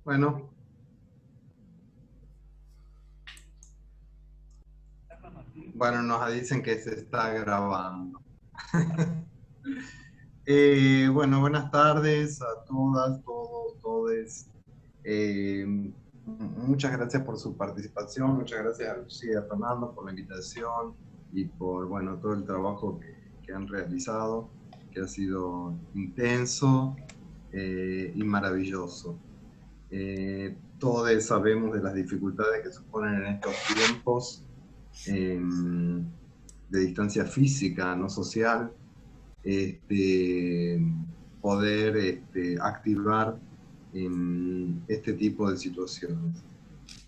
Bueno, bueno, nos dicen que se está grabando. Bueno, buenas tardes a todas, todos, todes. Muchas gracias por su participación, muchas gracias a Lucía y a Fernando por la invitación y por, bueno, todo el trabajo que han realizado, que ha sido intenso y maravilloso. Todos sabemos de las dificultades que suponen en estos tiempos de distancia física, no social, este, poder activar este tipo de situaciones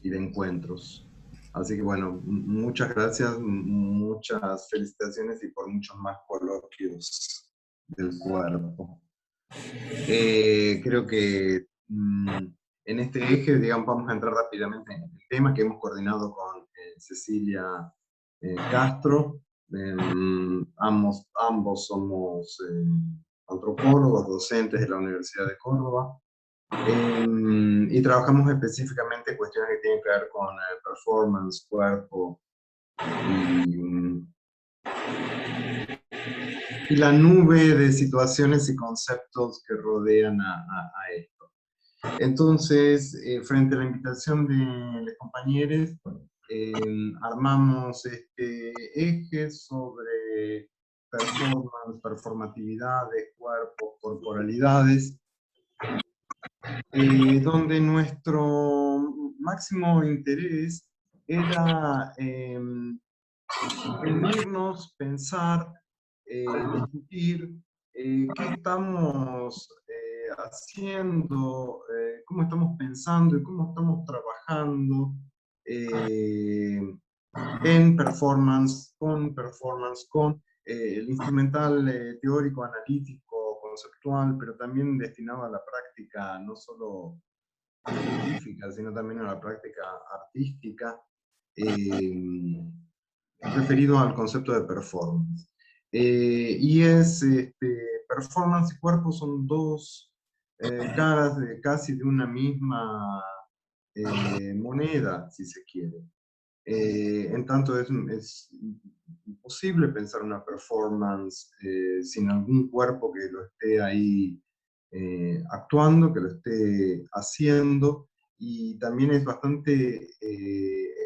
y de encuentros. Así que bueno, muchas gracias, muchas felicitaciones y por muchos más coloquios del cuerpo. Creo que en este eje, digamos, vamos a entrar rápidamente en el tema que hemos coordinado con Cecilia Castro. Ambos somos antropólogos, docentes de la Universidad de Córdoba, y trabajamos específicamente cuestiones que tienen que ver con performance, cuerpo y la nube de situaciones y conceptos que rodean a esto. Entonces, frente a la invitación de los compañeros, armamos este eje sobre performance, performatividades, cuerpos, corporalidades, donde nuestro máximo interés era reunirnos, pensar, discutir qué estamos haciendo, cómo estamos pensando y cómo estamos trabajando en performance, con el instrumental teórico, analítico, conceptual, pero también destinado a la práctica no solo científica, sino también a la práctica artística, referido al concepto de performance. Performance y cuerpo son dos caras casi de una misma moneda, si se quiere. En tanto es imposible pensar una performance sin algún cuerpo que lo esté ahí actuando, que lo esté haciendo, y también es bastante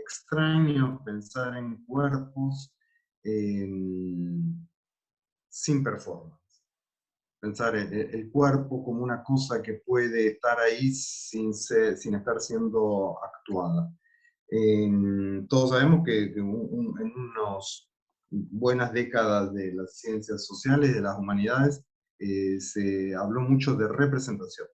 extraño pensar en cuerpos sin performance. Pensar el cuerpo como una cosa que puede estar ahí sin estar siendo actuada. Todos sabemos que en unas buenas décadas de las ciencias sociales, de las humanidades, se habló mucho de representación.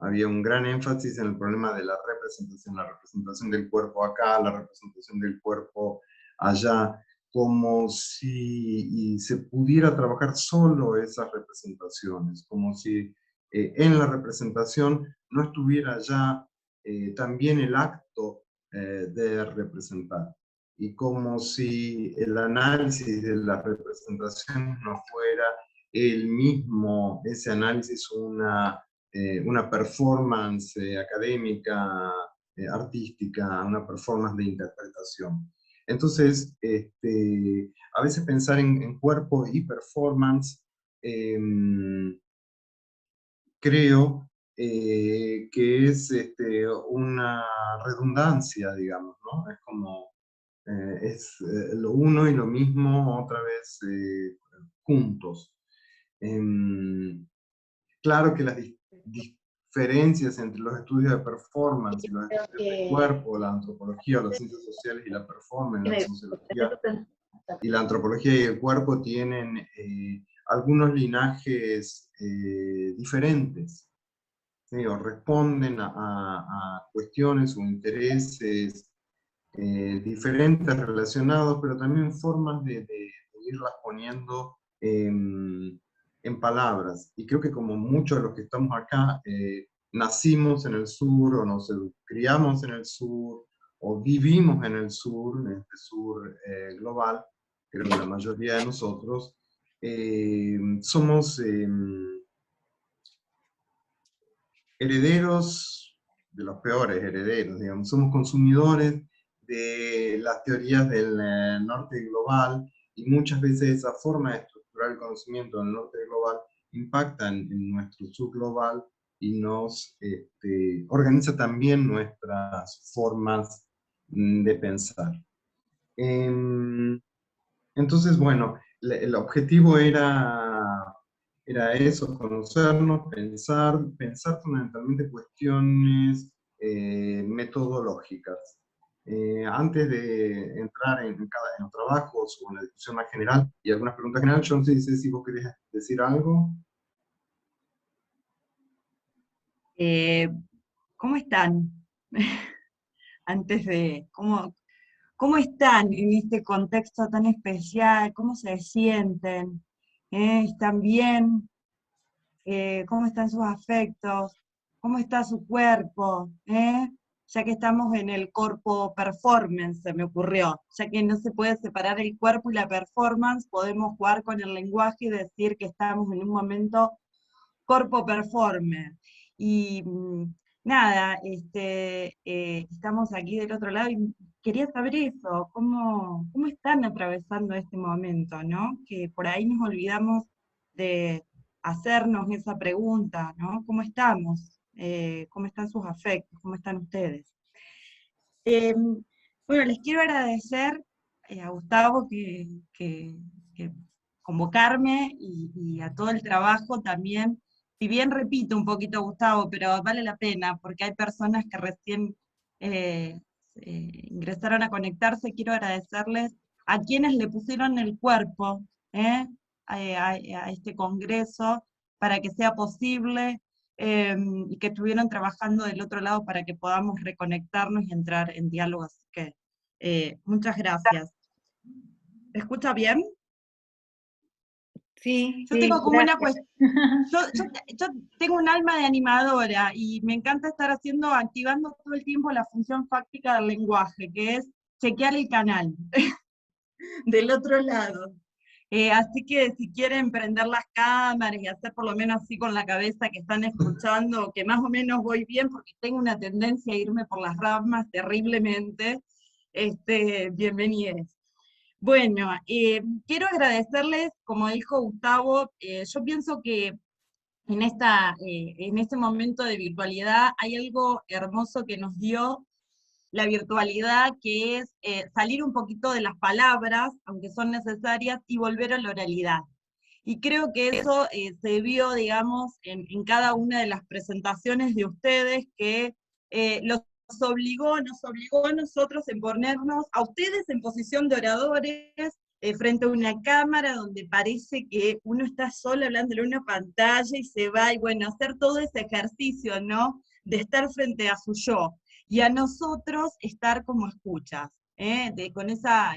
Había un gran énfasis en el problema de la representación del cuerpo acá, la representación del cuerpo allá, como si se pudiera trabajar solo esas representaciones, como si en la representación no estuviera ya también el acto de representar, y como si el análisis de la representación no fuera el mismo, ese análisis una performance académica, artística, una performance de interpretación. Entonces, a veces pensar en cuerpo y performance, creo que es una redundancia, digamos, ¿no? Es como, es lo uno y lo mismo otra vez juntos. Claro que las diferencias entre los estudios de performance y los Creo estudios de que cuerpo, la antropología o las ciencias sociales y la performance, la sociología y la antropología y el cuerpo tienen algunos linajes diferentes, ¿sí? O responden a cuestiones o intereses diferentes relacionados, pero también formas de irlas poniendo en palabras. Y creo que como muchos de los que estamos acá, nacimos en el sur, o nos criamos en el sur, o vivimos en el sur, en este sur global, creo que la mayoría de nosotros, somos herederos los peores herederos, digamos. Somos consumidores de las teorías del norte global, y muchas veces esa forma de estructurar el conocimiento del norte global impacta en nuestro subglobal y nos organiza también nuestras formas de pensar. Entonces, bueno, el objetivo era eso, conocernos, pensar fundamentalmente cuestiones metodológicas. Antes de entrar en los trabajos o en la discusión más general y algunas preguntas generales, yo no sé si vos querés decir algo. ¿Cómo están? Antes de, ¿cómo están en este contexto tan especial? ¿Cómo se sienten? ¿Están bien? ¿Cómo están sus afectos? ¿Cómo está su cuerpo? Ya que estamos en el corpo performance, se me ocurrió. Ya que no se puede separar el cuerpo y la performance, podemos jugar con el lenguaje y decir que estamos en un momento corpo performance. Y nada, estamos aquí del otro lado y quería saber eso, cómo están atravesando este momento, ¿no? Que por ahí nos olvidamos de hacernos esa pregunta, ¿no? ¿Cómo estamos? ¿Cómo están sus afectos? ¿Cómo están ustedes? Eh, bueno, les quiero agradecer a Gustavo que convocarme y a todo el trabajo también. Si bien repito un poquito, Gustavo, pero vale la pena porque hay personas que recién eh, ingresaron a conectarse. Quiero agradecerles a quienes le pusieron el cuerpo ¿eh? A este congreso para que sea posible, y que estuvieron trabajando del otro lado para que podamos reconectarnos y entrar en diálogo. Así que muchas gracias. ¿Se escucha bien? Sí, Yo sí, tengo como una gracias. cuestión, yo tengo un alma de animadora y me encanta estar activando todo el tiempo la función fáctica del lenguaje, que es chequear el canal del otro lado. Así que si quieren prender las cámaras y hacer por lo menos así con la cabeza que están escuchando, que más o menos voy bien, porque tengo una tendencia a irme por las ramas terriblemente, bienvenidos. Bueno, quiero agradecerles, como dijo Gustavo, yo pienso que en este momento de virtualidad hay algo hermoso que nos dio la virtualidad, que es salir un poquito de las palabras, aunque son necesarias, y volver a la oralidad. Y creo que eso se vio, digamos, en cada una de las presentaciones de ustedes, que nos obligó a nosotros en ponernos, a ustedes en posición de oradores, frente a una cámara donde parece que uno está solo hablándole a una pantalla y se va, y bueno, hacer todo ese ejercicio, ¿no? De estar frente a su yo y a nosotros estar como escuchas, con esa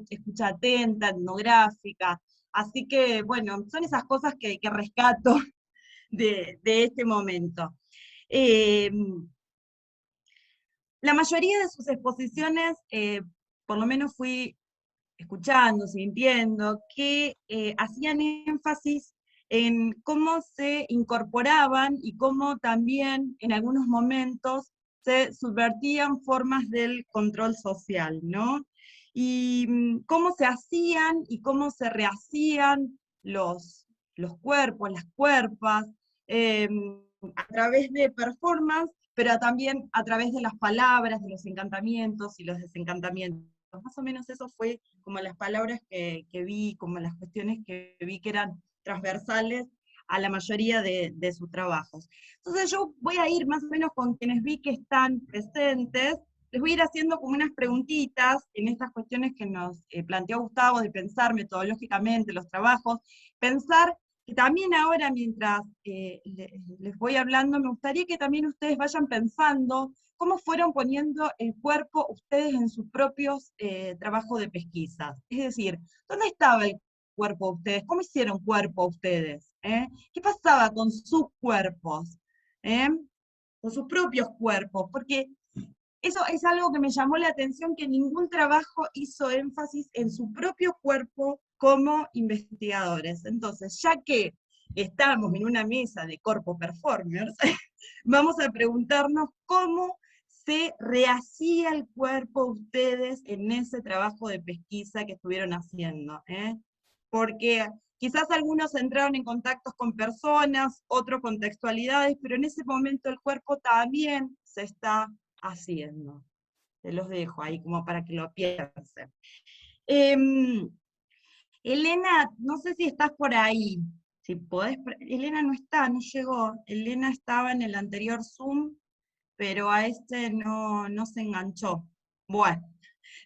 escucha atenta, etnográfica. Así que, bueno, son esas cosas que rescato de este momento. Eh, la mayoría de sus exposiciones, por lo menos fui escuchando, sintiendo, que hacían énfasis en cómo se incorporaban y cómo también en algunos momentos se subvertían formas del control social, ¿no? Y cómo se hacían y cómo se rehacían los cuerpos, las cuerpas, a través de performance, pero también a través de las palabras, de los encantamientos y los desencantamientos. Más o menos eso fue como las palabras que vi, como las cuestiones que vi que eran transversales a la mayoría de sus trabajos. Entonces yo voy a ir más o menos con quienes vi que están presentes, les voy a ir haciendo como unas preguntitas en estas cuestiones que nos planteó Gustavo, de pensar metodológicamente los trabajos, pensar que también ahora mientras les voy hablando, me gustaría que también ustedes vayan pensando cómo fueron poniendo el cuerpo ustedes en sus propios trabajos de pesquisa. Es decir, ¿dónde estaba el cuerpo de ustedes? ¿Cómo hicieron cuerpo ustedes? ¿Qué pasaba con sus cuerpos? Con sus propios cuerpos, porque eso es algo que me llamó la atención, que ningún trabajo hizo énfasis en su propio cuerpo como investigadores. Entonces, ya que estamos en una mesa de corpo performers, vamos a preguntarnos cómo se rehacía el cuerpo ustedes en ese trabajo de pesquisa que estuvieron haciendo, ¿eh? Porque quizás algunos entraron en contactos con personas, otros con textualidades, pero en ese momento el cuerpo también se está haciendo. Se los dejo ahí como para que lo piensen. Elena, no sé si estás por ahí. Si podés, Elena no está, no llegó. Elena estaba en el anterior Zoom, pero a este no se enganchó. Bueno,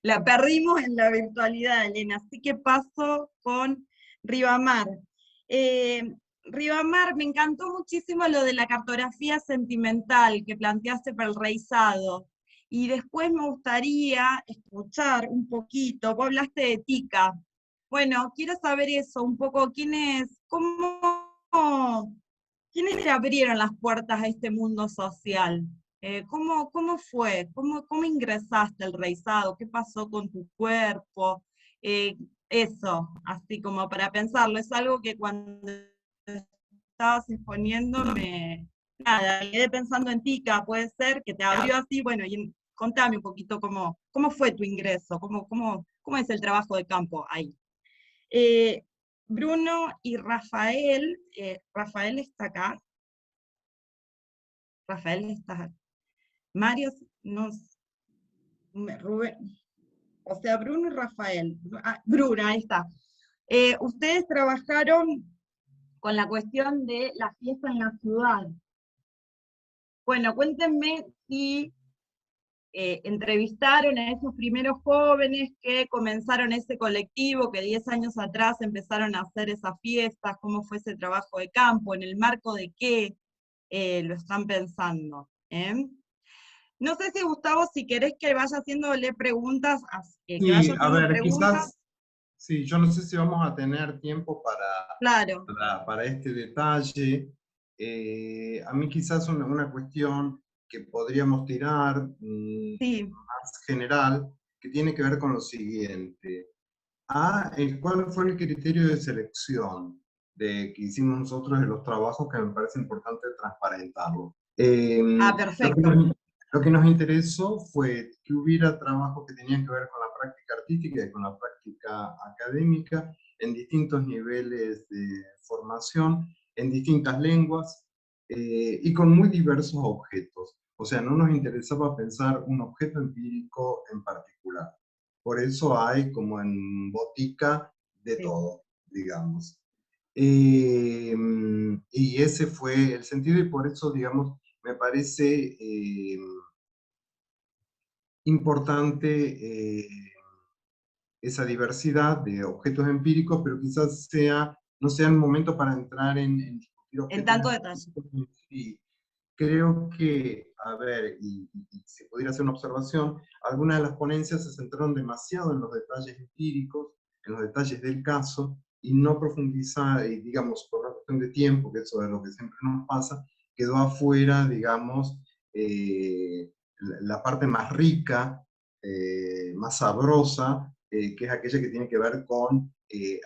la perdimos en la virtualidad, Elena, así que paso con Ribamar. Eh, Ribamar, me encantó muchísimo lo de la cartografía sentimental que planteaste para el reizado. Y después me gustaría escuchar un poquito, vos hablaste de Tika. Bueno, quiero saber eso, un poco, ¿quiénes te abrieron las puertas a este mundo social? ¿Cómo fue? ¿Cómo ingresaste al reizado? ¿Qué pasó con tu cuerpo? Eso, así como para pensarlo. Es algo que cuando estabas exponiendo nada, quedé pensando en Tika, puede ser que te abrió así, bueno, contame un poquito cómo fue tu ingreso, cómo es el trabajo de campo ahí. Eh, Bruno y Rafael, Rafael está acá. Rafael está. Mario, no, Rubén, o sea, Bruno y Rafael. Bruno, ahí está. Ustedes trabajaron con la cuestión de la fiesta en la ciudad. Bueno, cuéntenme si entrevistaron a esos primeros jóvenes que comenzaron ese colectivo, que 10 años atrás empezaron a hacer esas fiestas, cómo fue ese trabajo de campo, en el marco de qué lo están pensando. No sé si Gustavo, si querés que vaya haciéndole preguntas, que Sí, vaya a haciendo ver, preguntas, quizás, sí, yo no sé si vamos a tener tiempo claro, para este detalle. A mí quizás una cuestión que podríamos tirar sí, más general, que tiene que ver con lo siguiente. ¿Cuál fue el criterio de selección que hicimos nosotros en los trabajos que me parece importante transparentarlo? Lo que perfecto, nos interesó fue que hubiera trabajos que tenían que ver con la práctica artística y con la práctica académica en distintos niveles de formación, en distintas lenguas y con muy diversos objetos. O sea, no nos interesaba pensar un objeto empírico en particular. Por eso hay, como en botica, de sí. todo, digamos. Y ese fue el sentido y por eso, digamos, me parece importante esa diversidad de objetos empíricos, pero quizás no sea el momento para entrar en discutir En objetos tanto detalle. empíricos. Y creo que, a ver, y si pudiera hacer una observación, algunas de las ponencias se centraron demasiado en los detalles empíricos, en los detalles del caso, y no profundizar, y digamos, por una cuestión de tiempo, que eso es lo que siempre nos pasa, quedó afuera, digamos, la parte más rica, más sabrosa, que es aquella que tiene que ver con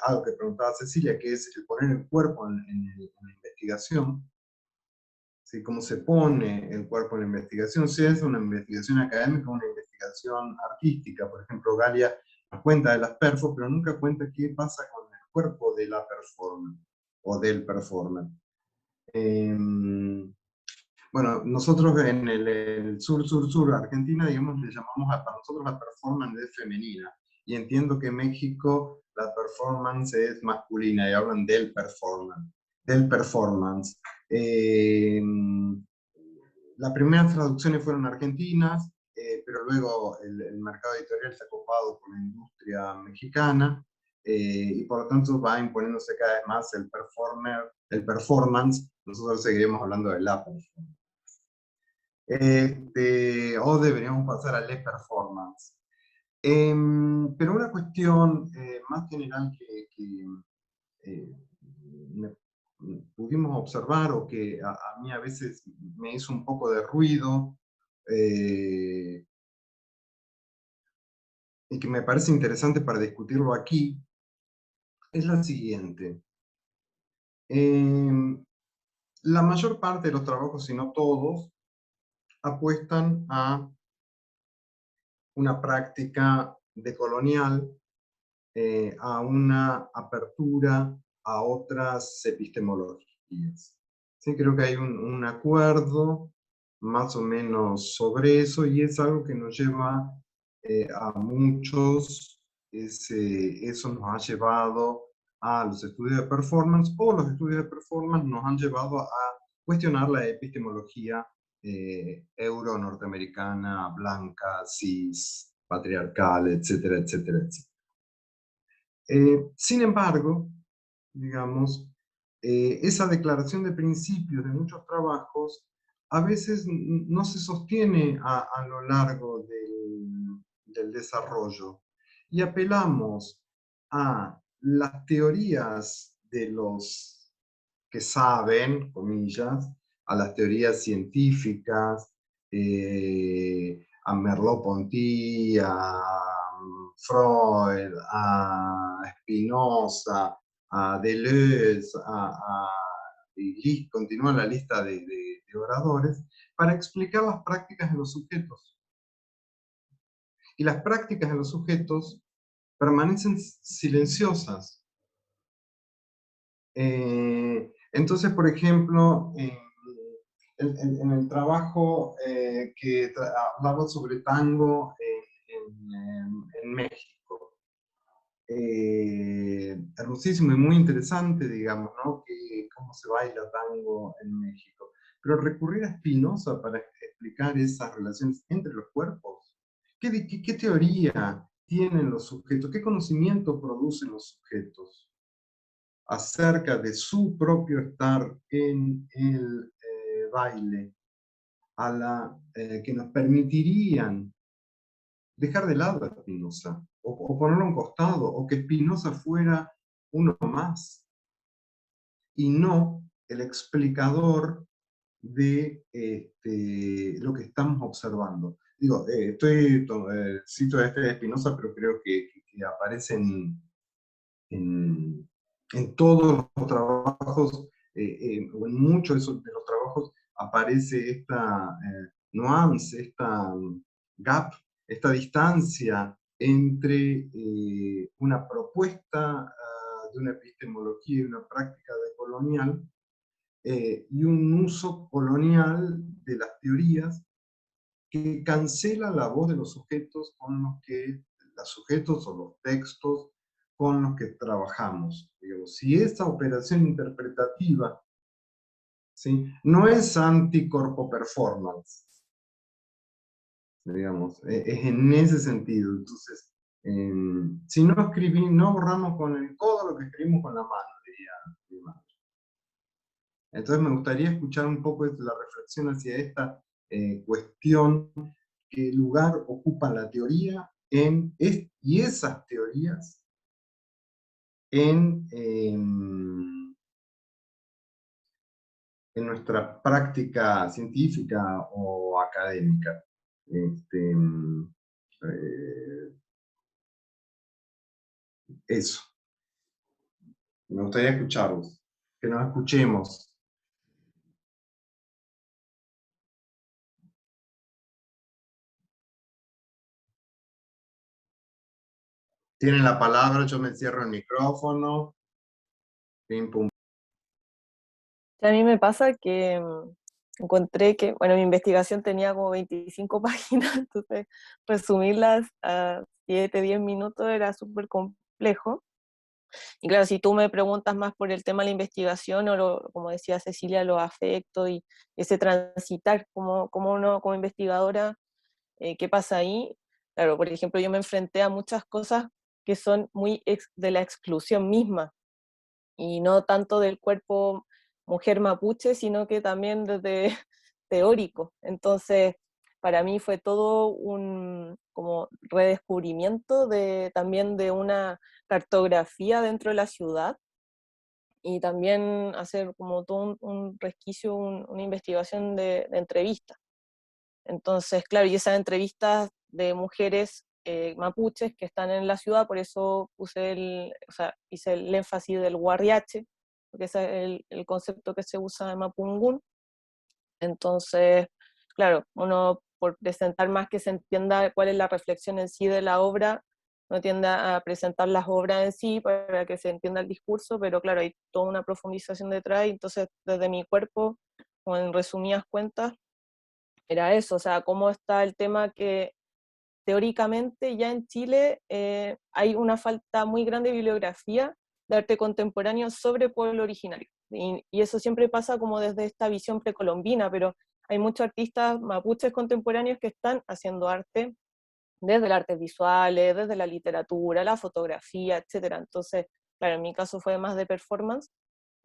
algo que preguntaba Cecilia, que es el poner el cuerpo en la investigación. ¿Sí? Cómo se pone el cuerpo en la investigación, si es una investigación académica o una investigación artística. Por ejemplo, Galia nos cuenta de las perfos, pero nunca cuenta qué pasa con el cuerpo de la performer o del performer. Bueno, nosotros en el sur Argentina, digamos, le llamamos para nosotros la performance es femenina. Y entiendo que en México la performance es masculina y hablan del performance. Eh, las primeras traducciones fueron argentinas, pero luego el mercado editorial se ha copado por la industria mexicana y por lo tanto va imponiéndose cada vez más el performance. Nosotros seguiremos hablando de la performance. O deberíamos pasar a le performance. Pero una cuestión más general que eh, me- pudimos observar o que a mí a veces me hizo un poco de ruido eh, y que me parece interesante para discutirlo aquí, es la siguiente. La mayor parte de los trabajos, si no todos, apuestan a una práctica decolonial, a una apertura a otras epistemologías. Sí, creo que hay un acuerdo más o menos sobre eso, y es algo que nos lleva a muchos, eso nos ha llevado a los estudios de performance, o los estudios de performance nos han llevado a cuestionar la epistemología euro-norteamericana, blanca, cis, patriarcal, etcétera, etcétera, etcétera. Sin embargo, digamos, esa declaración de principios de muchos trabajos a veces no se sostiene a lo largo del desarrollo, y apelamos a las teorías de los que saben, comillas, a las teorías científicas, a Merleau-Ponty, a Freud, a Spinoza, a Deleuze, y continúa la lista de oradores, para explicar las prácticas de los sujetos. Y las prácticas de los sujetos permanecen silenciosas. Entonces, por ejemplo, en el trabajo que hablaba sobre tango en México, hermosísimo y muy interesante, digamos, ¿no? Cómo se baila tango en México. Pero recurrir a Spinoza para explicar esas relaciones entre los cuerpos. ¿Qué teoría tienen los sujetos? ¿Qué conocimiento producen los sujetos acerca de su propio estar en el baile, que nos permitirían dejar de lado a Spinoza, o ponerlo a un costado, o que Spinoza fuera uno más, y no el explicador de lo que estamos observando? Digo, cito de Spinoza, pero creo que aparece en todos los trabajos, o en muchos de los trabajos, aparece esta nuance, esta gap, esta distancia entre una propuesta de una epistemología y una práctica decolonial, y un uso colonial de las teorías que cancela la voz de los sujetos con los que, los sujetos o los textos con los que trabajamos. Digamos, si esta operación interpretativa, ¿sí?, no es anticorpo performance, digamos, es en ese sentido. Entonces, si no no borramos con el codo lo que escribimos con la mano, diría mi madre. Entonces me gustaría escuchar un poco la reflexión hacia esta cuestión: qué lugar ocupa la teoría y esas teorías en nuestra práctica científica o académica. Eh, Eso. Me gustaría escucharlos, que nos escuchemos. Tienen la palabra, yo me cierro el micrófono. Pim, pum. A mí me pasa que encontré que, bueno, mi investigación tenía como 25 páginas, entonces resumirlas a 7, 10 minutos era súper complejo. Y claro, si tú me preguntas más por el tema de la investigación, o como decía Cecilia, los afectos y ese transitar como uno, como investigadora, ¿qué pasa ahí? Claro, por ejemplo, yo me enfrenté a muchas cosas que son muy de la exclusión misma, y no tanto del cuerpo mujer mapuche, sino que también desde teórico. Entonces, para mí fue todo un como redescubrimiento también de una cartografía dentro de la ciudad, y también hacer como todo un resquicio, una investigación de entrevistas. Entonces, claro, y esas entrevistas de mujeres mapuches que están en la ciudad, por eso hice el énfasis del guarriache, porque ese es el concepto que se usa en Mapudungun. Entonces, claro, uno por presentar más que se entienda cuál es la reflexión en sí de la obra, no tiende a presentar las obras en sí para que se entienda el discurso, pero claro, hay toda una profundización detrás, y entonces desde mi cuerpo, o en resumidas cuentas, era eso, o sea, cómo está el tema que teóricamente ya en Chile hay una falta muy grande de bibliografía de arte contemporáneo sobre pueblo originario. Y eso siempre pasa como desde esta visión precolombina, pero hay muchos artistas mapuches contemporáneos que están haciendo arte, desde las artes visuales, desde la literatura, la fotografía, etc. Entonces, claro, en mi caso fue más de performance,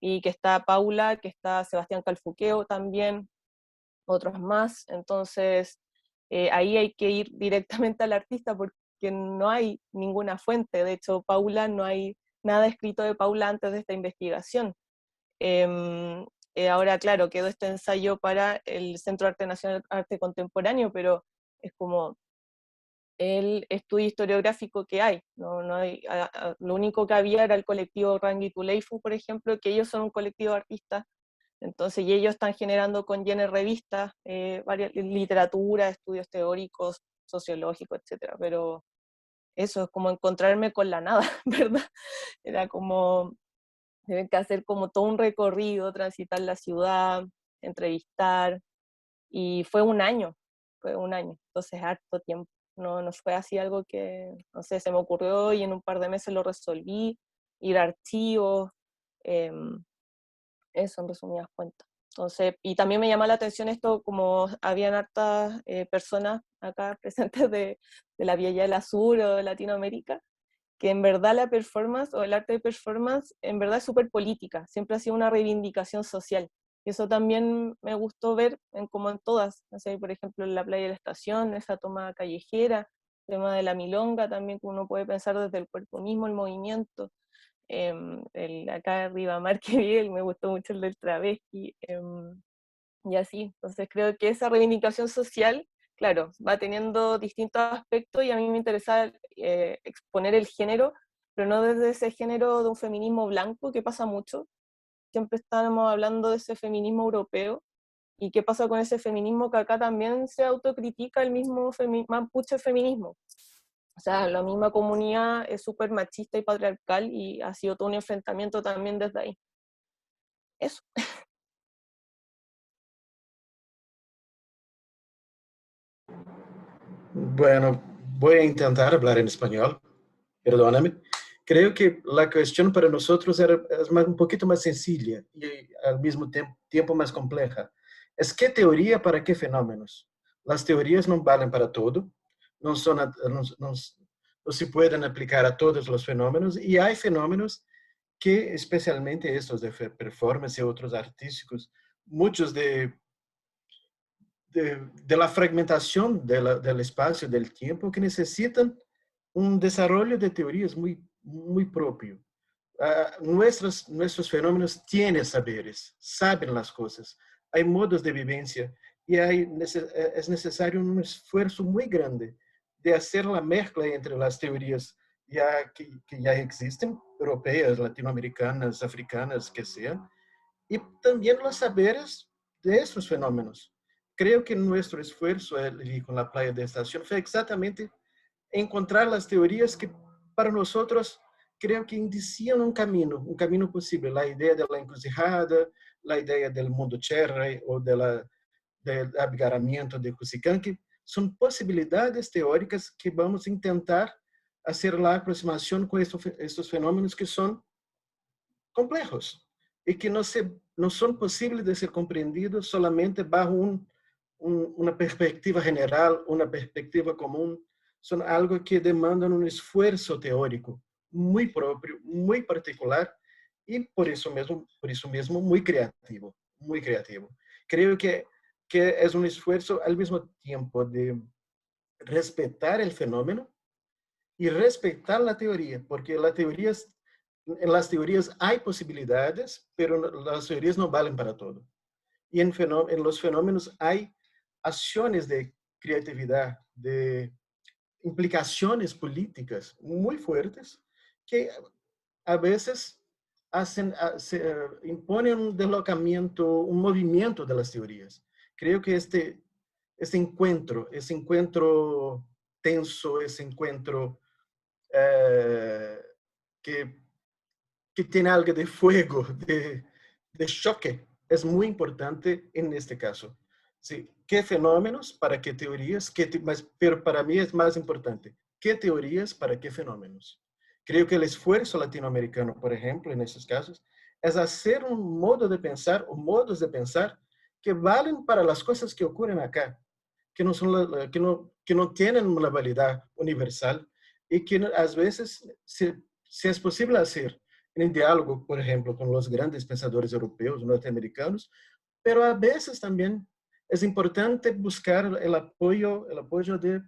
y que está Paula, que está Sebastián Calfuqueo también, otros más. Entonces, ahí hay que ir directamente al artista porque no hay ninguna fuente. De hecho, Paula, no hay nada escrito de Paula antes de esta investigación. Ahora, claro, quedó este ensayo para el Centro de Arte Nacional de Arte Contemporáneo, pero es como el estudio historiográfico que hay. No hay lo único que había era el colectivo Rangi Tuleifu, por ejemplo, que ellos son un colectivo de artistas. Entonces, y ellos están generando con Jenner revistas, varias literatura, estudios teóricos, sociológicos, etcétera. Pero eso es como encontrarme con la nada, ¿verdad? Era como, tienen que hacer como todo un recorrido, transitar la ciudad, entrevistar, y fue un año, entonces harto tiempo. No fue así algo que, no sé, se me ocurrió y en un par de meses lo resolví, ir a archivos, eh, eso en resumidas cuentas. Entonces, y también me llama la atención esto, como habían hartas personas acá presentes de la Villa del Sur o de Latinoamérica, que en verdad la performance o el arte de performance en verdad es súper política, siempre ha sido una reivindicación social. Y eso también me gustó ver como en todas, no sé, por ejemplo en la Playa de la Estación, esa toma callejera, el tema de la milonga también, que uno puede pensar desde el cuerpo mismo, el movimiento. Acá arriba Marque me gustó mucho el del travesti, y así. Entonces creo que esa reivindicación social, claro, va teniendo distintos aspectos, y a mí me interesa exponer el género, pero no desde ese género de un feminismo blanco, que pasa mucho. Siempre estamos hablando de ese feminismo europeo, y qué pasa con ese feminismo que acá también se autocritica el mismo mapuche feminismo. O sea, la misma comunidad es súper machista y patriarcal, y ha sido todo un enfrentamiento también desde ahí. Eso. Bueno, voy a intentar hablar en español, perdóname. Creo que la cuestión para nosotros es un poquito más sencilla y al mismo tiempo más compleja. Es qué teoría para qué fenómenos. Las teorías no valen para todo, no, son, no se pueden aplicar a todos los fenómenos, y hay fenómenos que, especialmente estos de performance y otros artísticos, muchos de la fragmentación del espacio, del tiempo, que necesitan un desarrollo de teorías muy propio. Nuestros fenómenos tienen saberes, saben las cosas, hay modos de vivencia, y es necesario un esfuerzo muy grande de hacer la mezcla entre las teorías que ya existen, europeas, latinoamericanas, africanas, que sean, y también los saberes de estos fenómenos. Creo que nuestro esfuerzo con la playa de estación fue exactamente encontrar las teorías que para nosotros creo que indician un camino posible. La idea de la encrucijada, la idea del mundo cherry o del abigaramiento de Cusicán, que son posibilidades teóricas que vamos a intentar hacer la aproximación con estos fenómenos que son complejos y que no son posibles de ser comprendidos solamente bajo una perspectiva general, una perspectiva común. Son algo que demandan un esfuerzo teórico muy propio, muy particular, y por eso mismo muy creativo, muy creativo. Creo que es un esfuerzo al mismo tiempo de respetar el fenómeno y respetar la teoría, porque en las teorías hay posibilidades, pero las teorías no valen para todo. Y en los fenómenos hay acciones de creatividad, de implicaciones políticas muy fuertes, que a veces imponen un deslocamiento, un movimiento de las teorías. Creo que este encuentro, ese encuentro tenso, ese encuentro que tiene algo de fuego, de choque, es muy importante en este caso. Sí, ¿qué fenómenos para qué teorías? Pero para mí es más importante, ¿qué teorías para qué fenómenos? Creo que el esfuerzo latinoamericano, por ejemplo, en esos casos, es hacer un modo de pensar o modos de pensar que valen para las cosas que ocurren acá, que no tienen una validad universal y que a veces, si es posible hacer en diálogo, por ejemplo, con los grandes pensadores europeos, norteamericanos, pero a veces también es importante buscar el apoyo de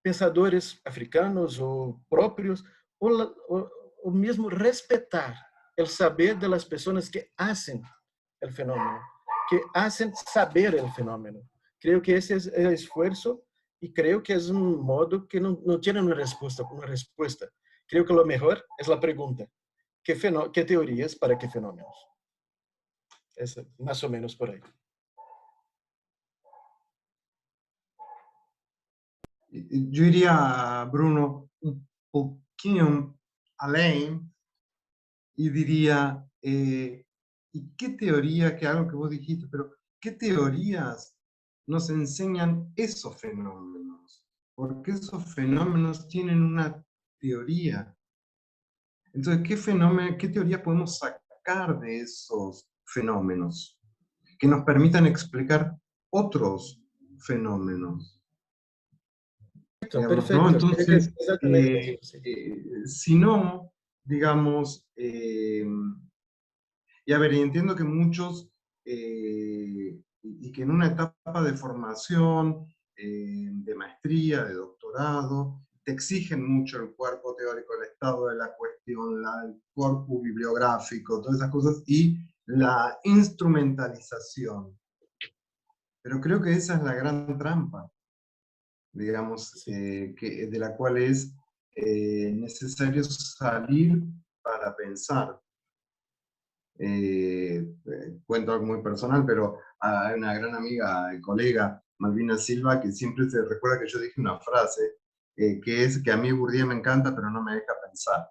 pensadores africanos o propios, o mismo respetar el saber de las personas que hacen el fenómeno, que hacen saber el fenómeno. Creo que ese es el esfuerzo y creo que es un modo que no tiene una respuesta. Creo que lo mejor es la pregunta. ¿Qué teorías para qué fenómenos? Es más o menos por ahí. Yo iría, Bruno, un poquito além y diría, ¿y qué teoría, que algo que vos dijiste, pero qué teorías nos enseñan esos fenómenos? Porque esos fenómenos tienen una teoría. Entonces, ¿qué teoría podemos sacar de esos fenómenos que nos permitan explicar otros fenómenos? Digamos, ¿no? Perfecto. Entonces, Exactamente. Sí. si no, digamos, y a ver, y entiendo que muchos, y que en una etapa de formación, de maestría, de doctorado, te exigen mucho el cuerpo teórico, el estado de la cuestión, el corpus bibliográfico, todas esas cosas, y la instrumentalización. Pero creo que esa es la gran trampa, digamos, Sí. de la cual es necesario salir para pensar. Cuento algo muy personal, pero hay una gran amiga, colega, Malvina Silva, que siempre se recuerda que yo dije una frase, que es que a mí Bourdieu me encanta, pero no me deja pensar.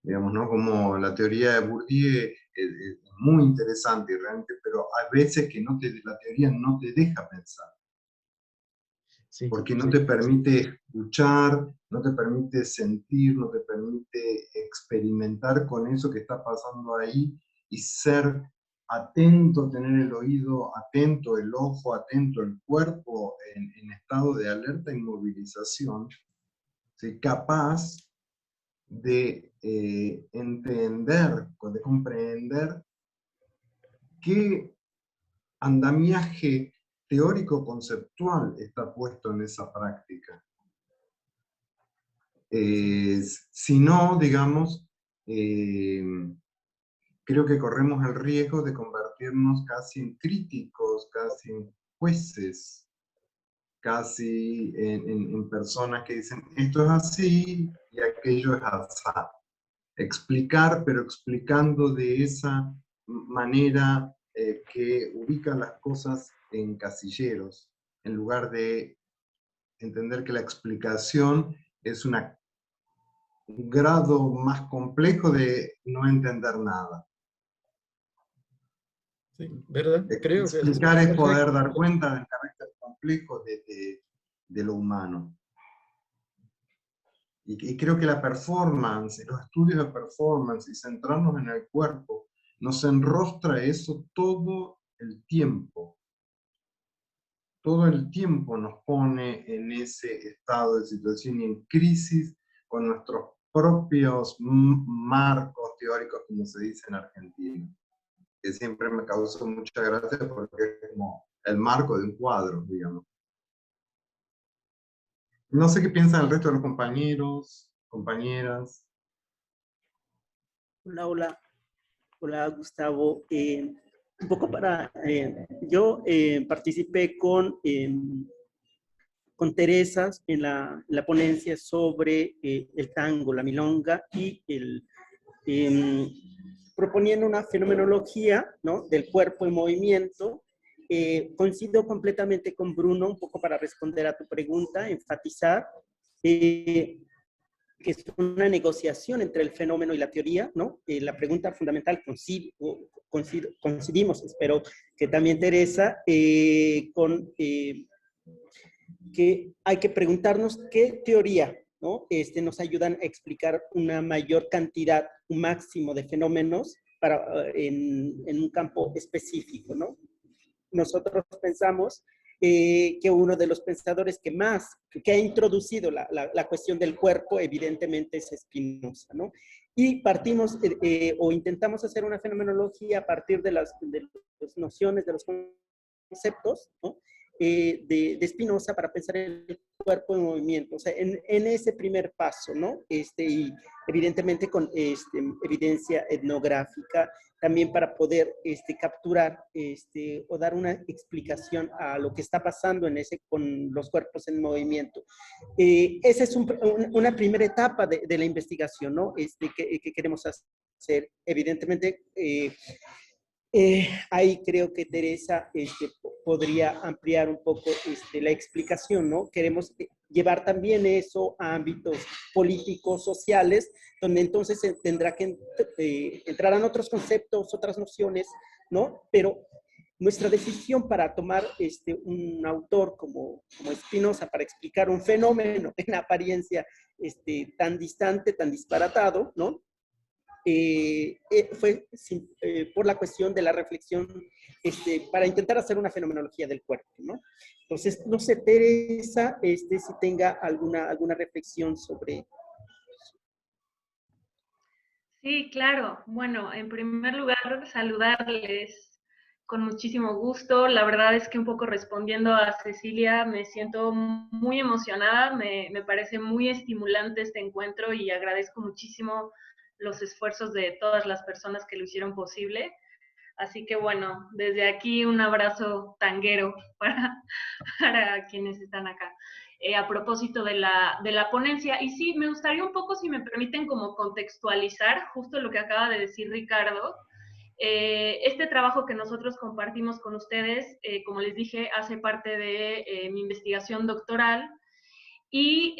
Digamos, ¿no? Como la teoría de Bourdieu es muy interesante realmente, pero hay veces que la teoría no te deja pensar. Sí, Porque no sí, te permite escuchar, no te permite sentir, no te permite experimentar con eso que está pasando ahí y ser atento, tener el oído atento, el ojo atento, el cuerpo en estado de alerta y movilización, ¿sí? Capaz de entender, de comprender qué andamiaje teórico-conceptual está puesto en esa práctica. Si no, digamos, creo que corremos el riesgo de convertirnos casi en críticos, casi en jueces, casi en personas que dicen esto es así y aquello es así. Explicar, pero explicando de esa manera que ubica las cosas en casilleros, en lugar de entender que la explicación es un grado más complejo de no entender nada. sí, ¿verdad? Creo que es Explicar es poder perfecto. dar cuenta del carácter complejo de lo humano. Y creo que la performance, los estudios de performance y centrarnos en el cuerpo, nos enrostra eso todo el tiempo. Todo el tiempo nos pone en ese estado de situación y en crisis con nuestros propios marcos teóricos, como se dice en Argentina, que siempre me causó mucha gracia porque es como el marco de un cuadro, digamos. No sé qué piensan el resto de los compañeros, compañeras. Hola, hola. Hola, Gustavo. Un poco yo participé con Teresa en la ponencia sobre el tango, la milonga y proponiendo una fenomenología, ¿no?, del cuerpo en movimiento. Coincido completamente con Bruno, un poco para responder a tu pregunta, enfatizar que es una negociación entre el fenómeno y la teoría, ¿no? La pregunta fundamental, coincidimos, espero que también Teresa, que hay que preguntarnos qué teoría, ¿no?, nos ayudan a explicar una mayor cantidad, un máximo de fenómenos en un campo específico, ¿no? Nosotros pensamos que uno de los pensadores que ha introducido la cuestión del cuerpo, evidentemente es Spinoza, ¿no? Y partimos o intentamos hacer una fenomenología a partir de las nociones, de los conceptos, ¿no?, de Spinoza para pensar en el cuerpo en movimiento. O sea, en ese primer paso, ¿no? Y evidentemente con evidencia etnográfica, también para poder capturar o dar una explicación a lo que está pasando con los cuerpos en movimiento. Esa es una primera etapa de la investigación, ¿no? Que queremos hacer. Evidentemente, ahí creo que Teresa podría ampliar un poco la explicación, ¿no? Queremos llevar también eso a ámbitos políticos, sociales, donde entonces tendrá que entrarán otros conceptos, otras nociones, ¿no? Pero nuestra decisión para tomar un autor como Spinoza para explicar un fenómeno en apariencia tan distante, tan disparatado, ¿no?, fue por la cuestión de la reflexión para intentar hacer una fenomenología del cuerpo, ¿no? Entonces, no sé, Teresa, si tenga alguna reflexión sobre... Sí, claro. Bueno, en primer lugar, saludarles con muchísimo gusto. La verdad es que un poco respondiendo a Cecilia, me siento muy emocionada, me parece muy estimulante este encuentro y agradezco muchísimo los esfuerzos de todas las personas que lo hicieron posible. Así que bueno, desde aquí un abrazo tanguero para quienes están acá. A propósito de la ponencia, y sí, me gustaría un poco, si me permiten, como contextualizar justo lo que acaba de decir Ricardo. Este trabajo que nosotros compartimos con ustedes, como les dije, hace parte de mi investigación doctoral, y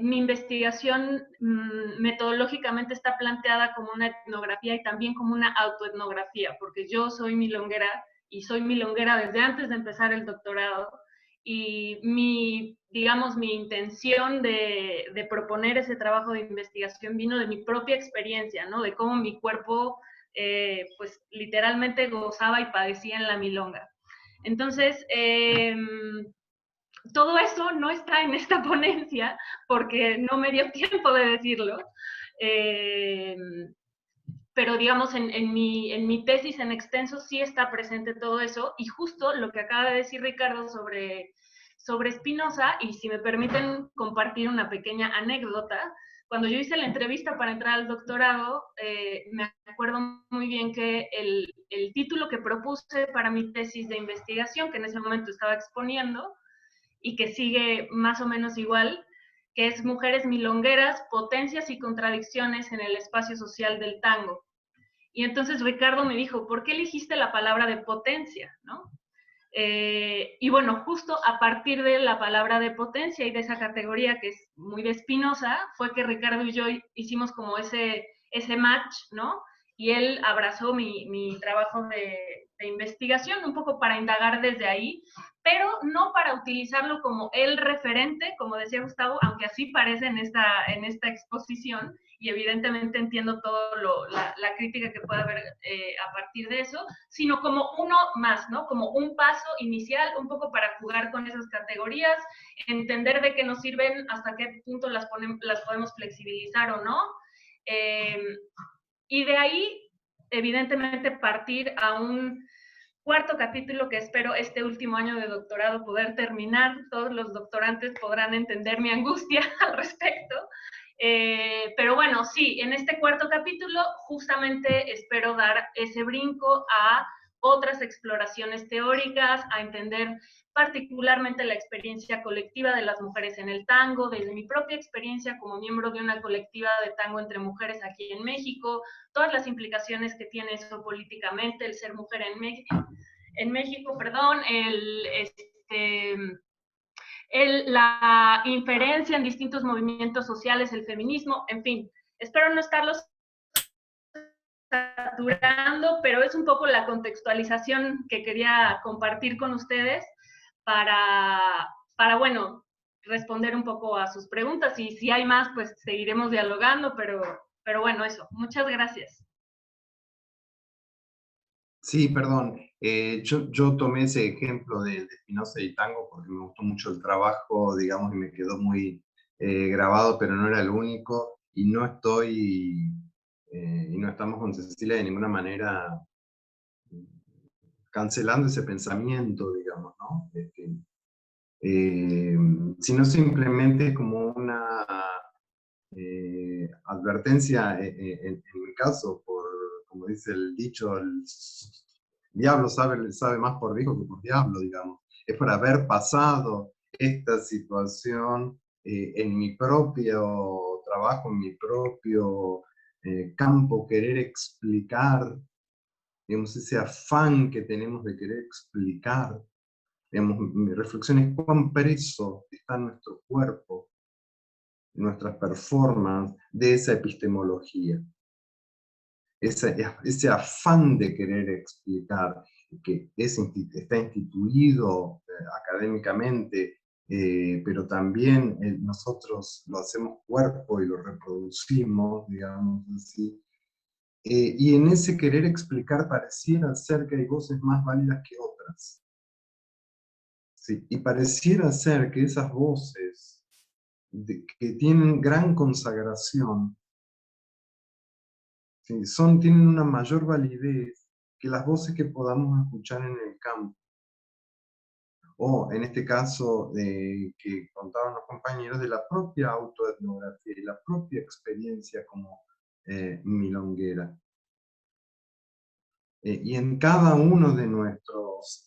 mi investigación metodológicamente está planteada como una etnografía y también como una autoetnografía, porque yo soy milonguera y soy milonguera desde antes de empezar el doctorado, y digamos, mi intención de proponer ese trabajo de investigación vino de mi propia experiencia, ¿no? De cómo mi cuerpo, pues, literalmente gozaba y padecía en la milonga. Entonces, todo eso no está en esta ponencia porque no me dio tiempo de decirlo, pero digamos en mi tesis en extenso sí está presente todo eso, y justo lo que acaba de decir Ricardo sobre Spinoza, y si me permiten compartir una pequeña anécdota. Cuando yo hice la entrevista para entrar al doctorado, me acuerdo muy bien que el título que propuse para mi tesis de investigación, que en ese momento estaba exponiendo, y que sigue más o menos igual, que es Mujeres Milongueras, Potencias y Contradicciones en el Espacio Social del Tango. Y entonces Ricardo me dijo, ¿por qué elegiste la palabra de potencia? ¿No? Y bueno, justo a partir de la palabra de potencia y de esa categoría que es muy de Spinoza, fue que Ricardo y yo hicimos como ese match, ¿no? Y él abrazó mi trabajo de investigación, un poco para indagar desde ahí, pero no para utilizarlo como el referente, como decía Gustavo, aunque así parece en esta exposición, y evidentemente entiendo toda la crítica que pueda haber a partir de eso, sino como uno más, ¿no? Como un paso inicial, un poco para jugar con esas categorías, entender de qué nos sirven, hasta qué punto las podemos flexibilizar o no, y de ahí, evidentemente, partir a un cuarto capítulo que espero este último año de doctorado poder terminar. Todos los doctorantes podrán entender mi angustia al respecto. Pero bueno, sí, en este cuarto capítulo justamente espero dar ese brinco a otras exploraciones teóricas, a entender particularmente la experiencia colectiva de las mujeres en el tango, desde mi propia experiencia como miembro de una colectiva de tango entre mujeres aquí en México, todas las implicaciones que tiene eso políticamente, el ser mujer en México, perdón, la inferencia en distintos movimientos sociales, el feminismo, en fin. Espero no estarlos saturando, pero es un poco la contextualización que quería compartir con ustedes para bueno, responder un poco a sus preguntas, y si hay más, pues seguiremos dialogando, pero bueno, eso. Muchas gracias. Sí, perdón. Yo tomé ese ejemplo de Spinoza y tango porque me gustó mucho el trabajo, digamos, y me quedó muy grabado, pero no era el único. Y no y no estamos con Cecilia de ninguna manera cancelando ese pensamiento, digamos, ¿no? Sino simplemente como una advertencia, en mi caso, como dice el dicho, el diablo sabe más por viejo que por diablo, digamos. Es por haber pasado esta situación en mi propio trabajo, en mi propio campo, querer explicar, digamos, ese afán que tenemos de querer explicar. Digamos, mi reflexión es cuán preso está nuestro cuerpo, nuestras performances de esa epistemología. Ese afán de querer explicar, que está instituido académicamente, pero también nosotros lo hacemos cuerpo y lo reproducimos, digamos así. Y en ese querer explicar pareciera ser que hay voces más válidas que otras. Sí, y pareciera ser que esas voces que tienen gran consagración, ¿sí? Tienen una mayor validez que las voces que podamos escuchar en el campo. O en este caso que contaban los compañeros, de la propia autoetnografía y la propia experiencia como milonguera. Y en cada uno de nuestros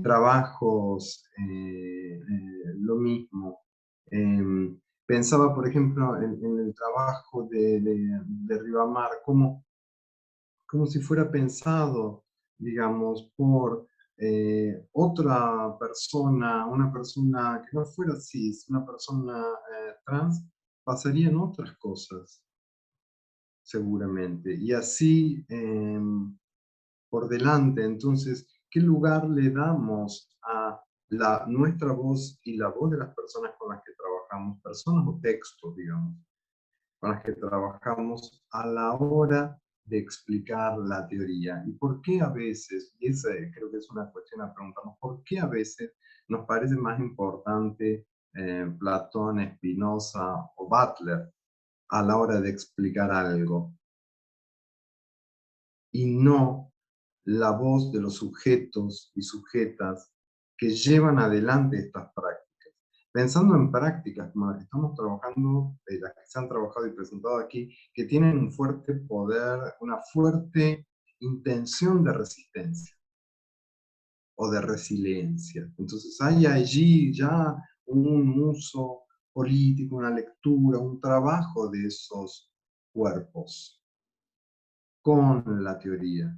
trabajos lo mismo. Pensaba, por ejemplo, en el trabajo de Ribamar, como si fuera pensado, digamos, por otra persona, una persona que no fuera cis, una persona trans, pasarían otras cosas, seguramente. Y así por delante. Entonces, ¿qué lugar le damos a nuestra voz y la voz de las personas con las que trabajamos, personas o textos, digamos, con las que trabajamos a la hora de explicar la teoría? ¿Y por qué a veces, y esa creo que es una cuestión a preguntarnos, por qué a veces nos parece más importante Platón, Spinoza o Butler a la hora de explicar algo, y no la voz de los sujetos y sujetas que llevan adelante estas prácticas? Pensando en prácticas como las que estamos trabajando, las que se han trabajado y presentado aquí, que tienen un fuerte poder, una fuerte intención de resistencia o de resiliencia. Entonces hay allí ya un uso político, una lectura, un trabajo de esos cuerpos con la teoría.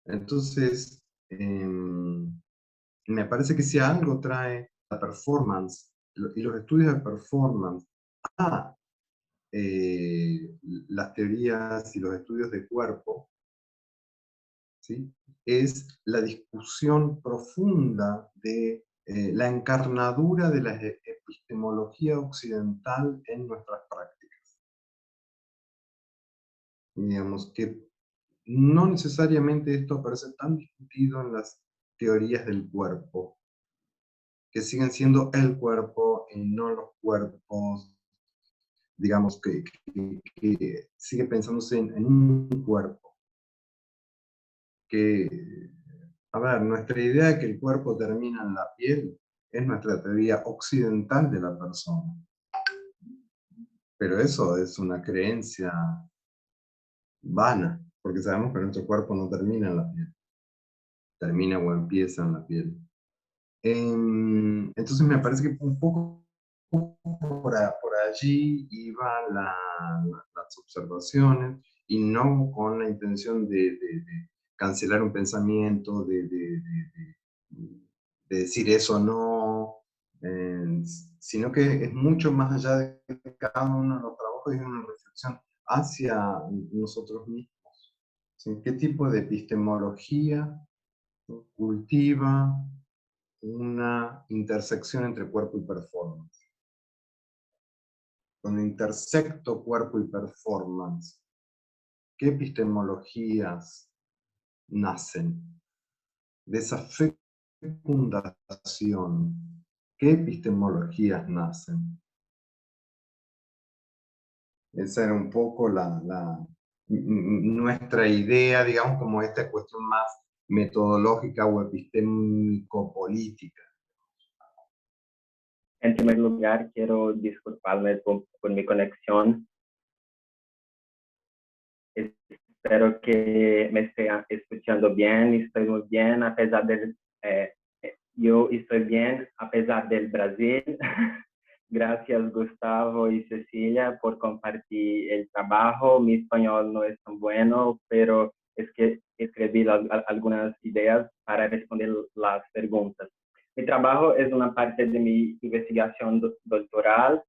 Entonces, me parece que si algo trae la performance y los estudios de performance a las teorías y los estudios de cuerpo, ¿sí?, es la discusión profunda de la encarnadura de la epistemología occidental en nuestras prácticas. Digamos que no necesariamente esto aparece tan discutido en las teorías del cuerpo, que siguen siendo el cuerpo y no los cuerpos, digamos, que sigue pensándose en un cuerpo. A ver, nuestra idea de que el cuerpo termina en la piel es nuestra teoría occidental de la persona. Pero eso es una creencia vana. porque sabemos que nuestro cuerpo no termina en la piel, termina o empieza en la piel. Entonces me parece que un poco por allí iban las observaciones, y no con la intención de cancelar un pensamiento, de decir eso no, sino que es mucho más allá de cada uno de los trabajos, y una reflexión hacia nosotros mismos. ¿Sí? ¿Qué tipo de epistemología cultiva una intersección entre cuerpo y performance? Cuando intersecto cuerpo y performance, ¿qué epistemologías nacen? De esa fecundación, ¿qué epistemologías nacen? Esa era un poco nuestra idea, digamos, como esta cuestión más metodológica o epistémico-política. En primer lugar, quiero disculparme por mi conexión. Espero que me esté escuchando bien. Estoy muy bien, a pesar del... yo estoy bien, a pesar del Brasil. Gracias, Gustavo y Cecilia, por compartir el trabajo. Mi español no es tan bueno, pero es que escribí algunas ideas para responder las preguntas. Mi trabajo es una parte de mi investigación doctoral.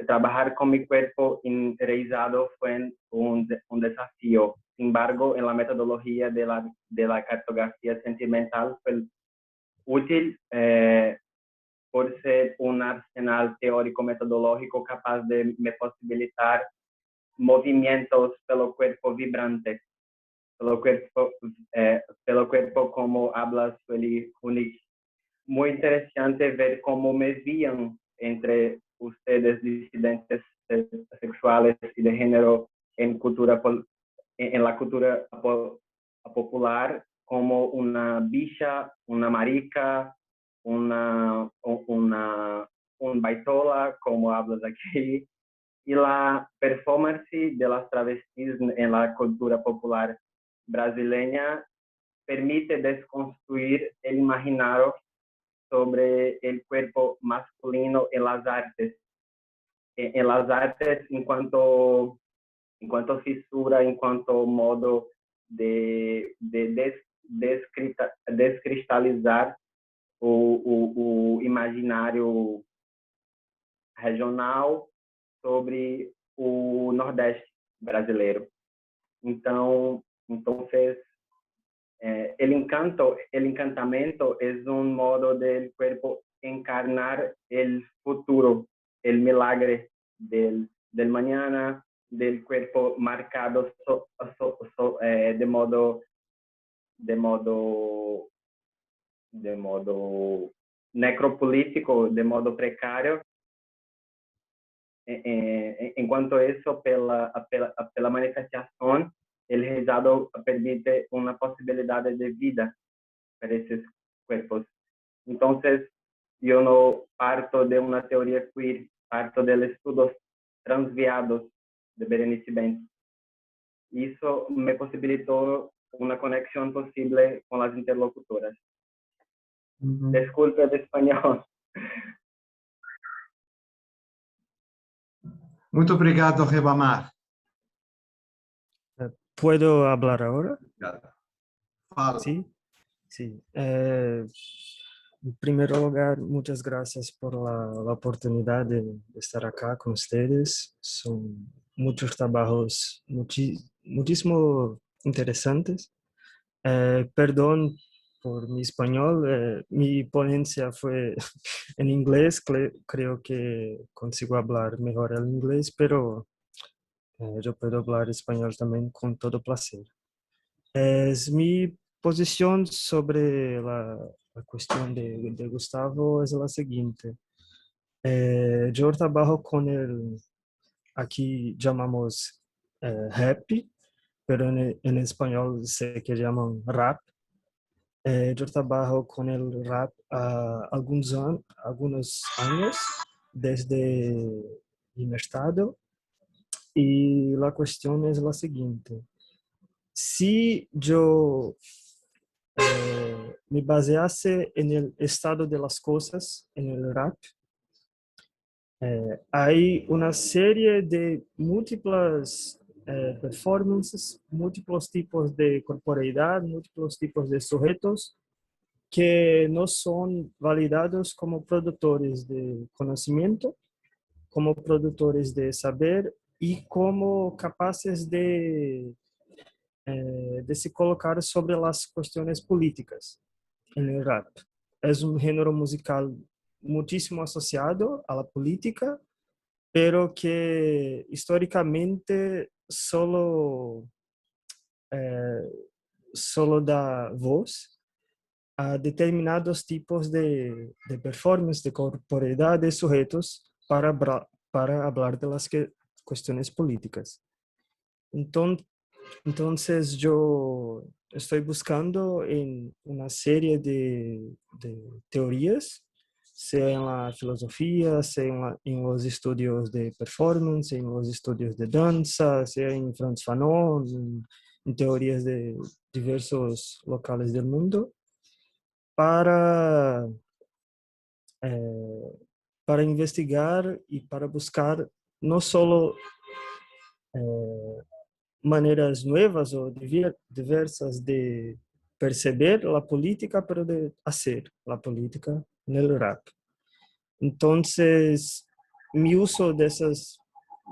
Trabajar con mi cuerpo enraizado fue un desafío. Sin embargo, en la metodología de la cartografía sentimental fue útil por ser un arsenal teórico-metodológico capaz de me posibilitar movimientos pelo cuerpo vibrante, pelo cuerpo como habla Sueli Hunig. Muy interesante ver cómo me veían entre ustedes disidentes sexuales y de género en la cultura popular como una bicha, una marica, un baitola, como hablas aquí, y la performance de las travestis en la cultura popular brasileña permite desconstruir el imaginario sobre el cuerpo masculino en las artes. En las artes, en cuanto fisura, en cuanto modo de descristalizar o imaginário regional sobre o Nordeste brasileiro. Então el encantamento es un modo del cuerpo encarnar el futuro, el milagre del mañana, del cuerpo marcado de modo necropolítico, de modo precario. En cuanto a eso, pela manifestación, el realizado permite una posibilidad de vida para esos cuerpos. Entonces, yo no parto de una teoría queer, parto de estudios transviados de Berenice Bento. Eso me posibilitó una conexión posible con las interlocutoras. Disculpe el español. Muito obrigado, Rebamar. ¿Puedo hablar ahora? Fala. Sí. Sí. En primer lugar, muchas gracias por la oportunidad de estar acá con ustedes. Son muchos trabajos muchísimo interesantes. Perdón por mi español. Mi ponencia fue en inglés. Creo que consigo hablar mejor el inglés, pero yo puedo hablar español también con todo placer. Es mi posición sobre la cuestión de Gustavo es la siguiente. Yo trabajo con aquí llamamos rap, pero en español sé que llaman rap. Yo trabajo con el rap algunos años desde mi estado, y la cuestión es la siguiente. si yo me basease en el estado de las cosas en el rap, hay una serie de múltiples performances, múltiples tipos de corporeidad, múltiples tipos de sujetos que no son validados como productores de conocimiento, como productores de saber y como capaces de se colocar sobre las cuestiones políticas en el rap. Es un género musical muchísimo asociado a la política, pero que históricamente solo da voz a determinados tipos de performance, de corporeidad de sujetos para hablar de las cuestiones políticas. Entonces yo estoy buscando en una serie de teorías, sea en la filosofía, sea en los estudios de performance, en los estudios de danza, sea en Frantz Fanon, en teorías de diversos locales del mundo, para, eh, para investigar y para buscar no solo maneras nuevas o diversas de perceber la política, pero de hacer la política en el rap. Entonces, mi uso de esas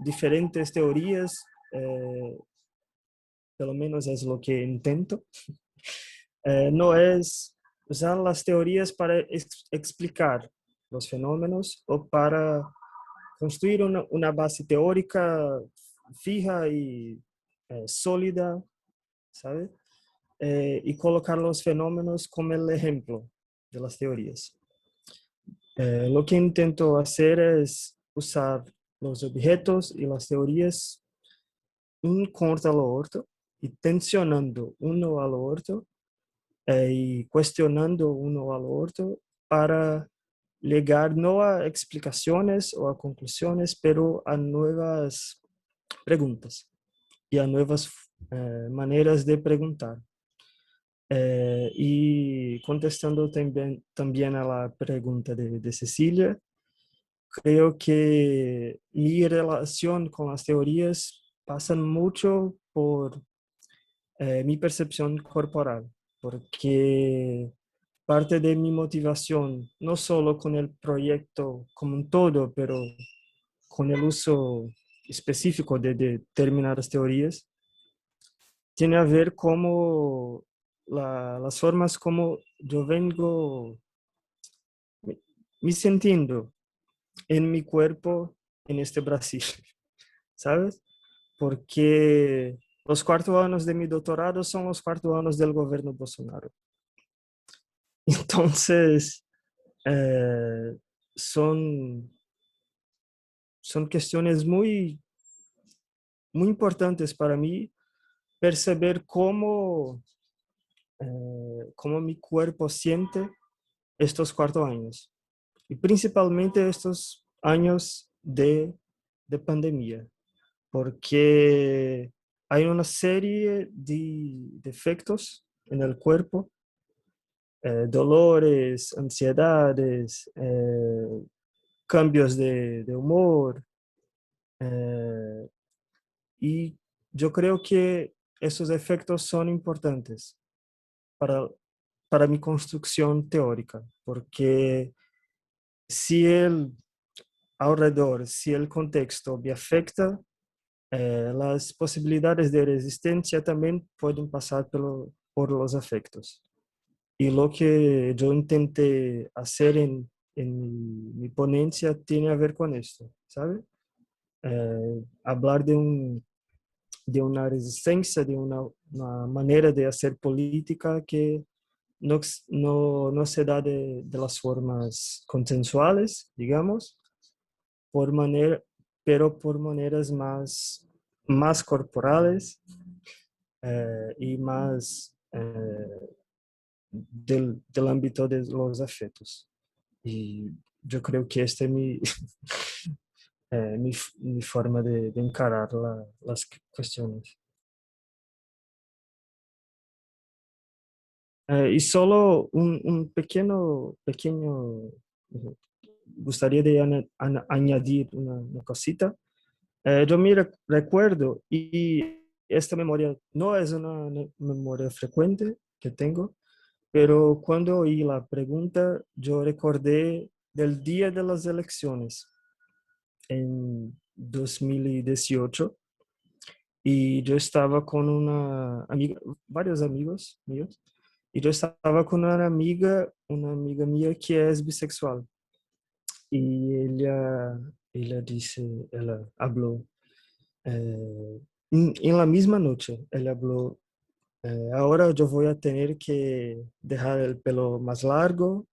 diferentes teorías, pelo menos es lo que intento, no es usar las teorías para explicar los fenómenos o para construir una base teórica fija y sólida, ¿sabe? Y colocar los fenómenos como el ejemplo de las teorías. Lo que intento hacer es usar los objetos y las teorías un contra lo otro y tensionando uno al otro y cuestionando uno al otro para llegar no a explicaciones o a conclusiones, pero a nuevas preguntas y a nuevas maneras de preguntar. Y contestando también a la pregunta de Cecilia, creo que mi relación con las teorías pasa mucho por mi percepción corporal, porque parte de mi motivación, no solo con el proyecto como un todo, pero con el uso específico de determinadas teorías, tiene a ver como las formas como yo vengo me sintiendo en mi cuerpo en este Brasil, ¿sabes? Porque los 4 años de mi doctorado son los 4 años del gobierno Bolsonaro. Entonces, eh, son cuestiones muy, muy importantes para mí perceber cómo mi cuerpo siente estos 4 años. Y principalmente estos años de pandemia, porque hay una serie de efectos en el cuerpo, dolores, ansiedades, cambios de humor, eh, y yo creo que esos efectos son importantes para, para mi construcción teórica, porque si si el contexto me afecta, las posibilidades de resistencia también pueden pasar por los afectos. Y lo que yo intenté hacer en mi ponencia tiene a ver con esto, ¿sabe? Hablar de una resistencia, de una manera de hacer política que no se da de las formas consensuales, digamos, pero por maneras más corporales y más del ámbito de los afectos. Y yo creo que esta es mi forma de encarar las cuestiones. Y solo un gustaría de añadir una cosita. Yo me recuerdo, y esta memoria no es una memoria frecuente que tengo, pero cuando oí la pregunta, yo recordé del día de las elecciones en 2018 y yo estaba con una amiga, varios amigos míos, y yo estaba con una amiga mía que es bisexual. Y ella dice, ella habló, en la misma noche, ella habló, ahora yo voy a tener que dejar el pelo más largo,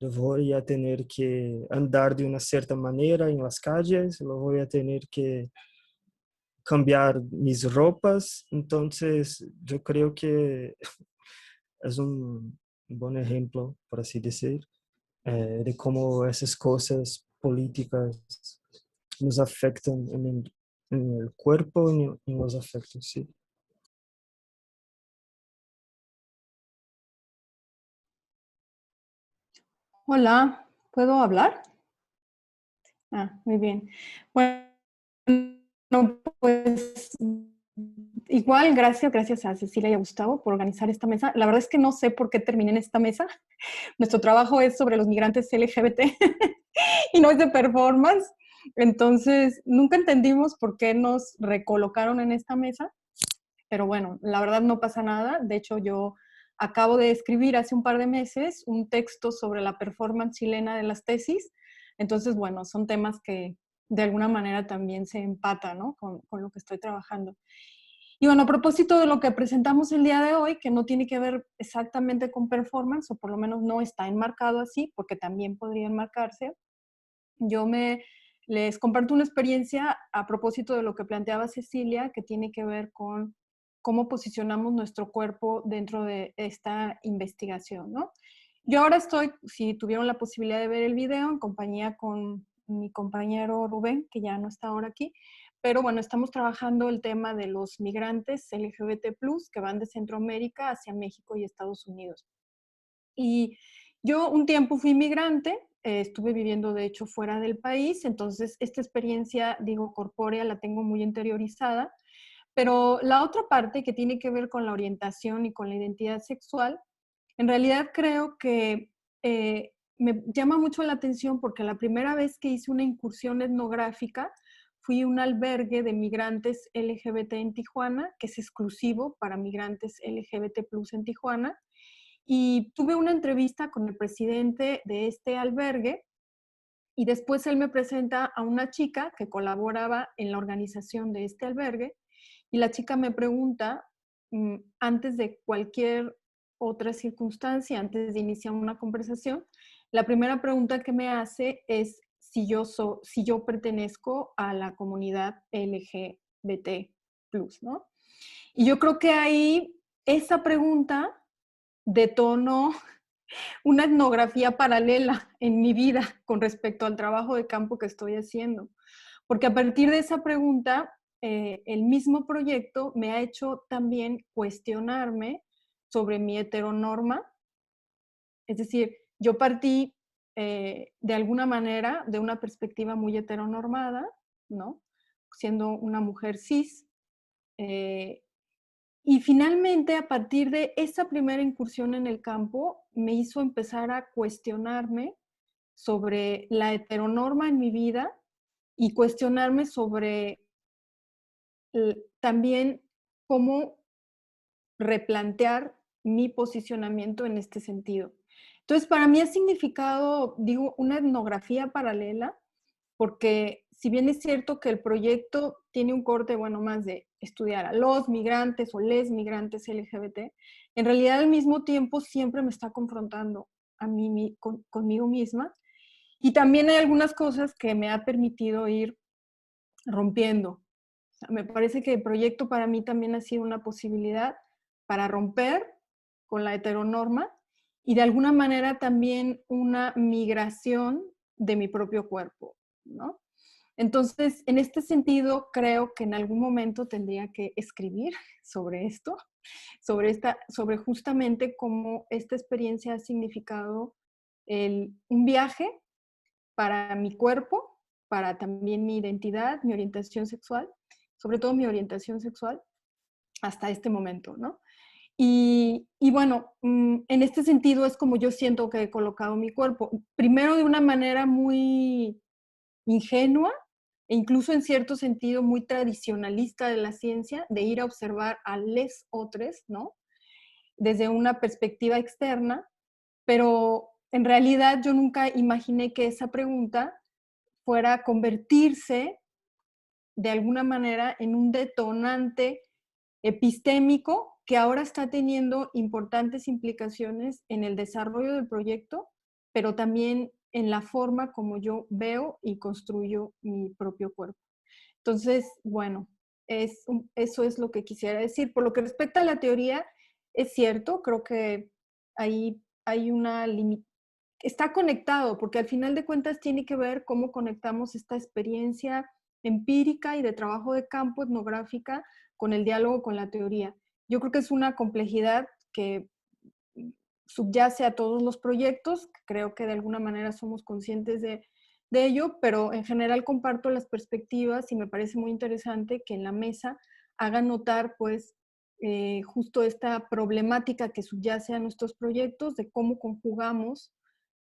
yo voy a tener que andar de una cierta manera en las calles, lo voy a tener que cambiar mis ropas. Entonces, yo creo que es un buen ejemplo, por así decir, de cómo esas cosas políticas nos afectan en el cuerpo y en los afectos, sí. Hola, ¿puedo hablar? Muy bien. Bueno, pues igual gracias a Cecilia y a Gustavo por organizar esta mesa. La verdad es que no sé por qué terminé en esta mesa. Nuestro trabajo es sobre los migrantes LGBT y no es de performance. Entonces, nunca entendimos por qué nos recolocaron en esta mesa. Pero bueno, la verdad no pasa nada. De hecho, yo acabo de escribir hace un par de meses un texto sobre la performance chilena de las tesis. Entonces, bueno, son temas que de alguna manera también se empatan, ¿no? con lo que estoy trabajando. Y bueno, a propósito de lo que presentamos el día de hoy, que no tiene que ver exactamente con performance, o por lo menos no está enmarcado así, porque también podría enmarcarse, les comparto una experiencia a propósito de lo que planteaba Cecilia, que tiene que ver con cómo posicionamos nuestro cuerpo dentro de esta investigación, ¿no? Yo ahora estoy, si tuvieron la posibilidad de ver el video, en compañía con mi compañero Rubén, que ya no está ahora aquí, pero bueno, estamos trabajando el tema de los migrantes LGBT+, que van de Centroamérica hacia México y Estados Unidos. Y yo un tiempo fui migrante, estuve viviendo de hecho fuera del país, entonces esta experiencia, digo, corpórea la tengo muy interiorizada, pero la otra parte que tiene que ver con la orientación y con la identidad sexual, en realidad creo que me llama mucho la atención porque la primera vez que hice una incursión etnográfica fui a un albergue de migrantes LGBT en Tijuana, que es exclusivo para migrantes LGBT+ en Tijuana, y tuve una entrevista con el presidente de este albergue y después él me presenta a una chica que colaboraba en la organización de este albergue y la chica me pregunta, antes de cualquier otra circunstancia, antes de iniciar una conversación, la primera pregunta que me hace es si yo pertenezco a la comunidad LGBT+, ¿no? Y yo creo que ahí esa pregunta detonó una etnografía paralela en mi vida con respecto al trabajo de campo que estoy haciendo. Porque a partir de esa pregunta, el mismo proyecto me ha hecho también cuestionarme sobre mi heteronorma. Es decir, yo partí de alguna manera de una perspectiva muy heteronormada, ¿no? Siendo una mujer cis, y finalmente, a partir de esa primera incursión en el campo, me hizo empezar a cuestionarme sobre la heteronorma en mi vida y cuestionarme sobre también cómo replantear mi posicionamiento en este sentido. Entonces, para mí ha significado, digo, una etnografía paralela, porque si bien es cierto que el proyecto tiene un corte, bueno, más de estudiar a los migrantes o les migrantes LGBT, en realidad al mismo tiempo siempre me está confrontando a mí conmigo misma. Y también hay algunas cosas que me ha permitido ir rompiendo. O sea, me parece que el proyecto para mí también ha sido una posibilidad para romper con la heteronorma y de alguna manera también una migración de mi propio cuerpo, ¿no? Entonces, en este sentido, creo que en algún momento tendría que escribir sobre esto, sobre justamente cómo esta experiencia ha significado un viaje para mi cuerpo, para también mi identidad, mi orientación sexual, sobre todo mi orientación sexual, hasta este momento, ¿no? Y bueno, en este sentido es como yo siento que he colocado mi cuerpo. Primero de una manera muy ingenua e incluso en cierto sentido muy tradicionalista de la ciencia, de ir a observar a les otros, ¿no? Desde una perspectiva externa, pero en realidad yo nunca imaginé que esa pregunta fuera a convertirse de alguna manera en un detonante epistémico que ahora está teniendo importantes implicaciones en el desarrollo del proyecto, pero también en la forma como yo veo y construyo mi propio cuerpo. Entonces, bueno, eso es lo que quisiera decir. Por lo que respecta a la teoría, es cierto, creo que ahí hay una limitación. Está conectado, porque al final de cuentas tiene que ver cómo conectamos esta experiencia empírica y de trabajo de campo etnográfica con el diálogo con la teoría. Yo creo que es una complejidad que subyace a todos los proyectos, creo que de alguna manera somos conscientes de ello, pero en general comparto las perspectivas y me parece muy interesante que en la mesa hagan notar pues justo esta problemática que subyace a nuestros proyectos de cómo conjugamos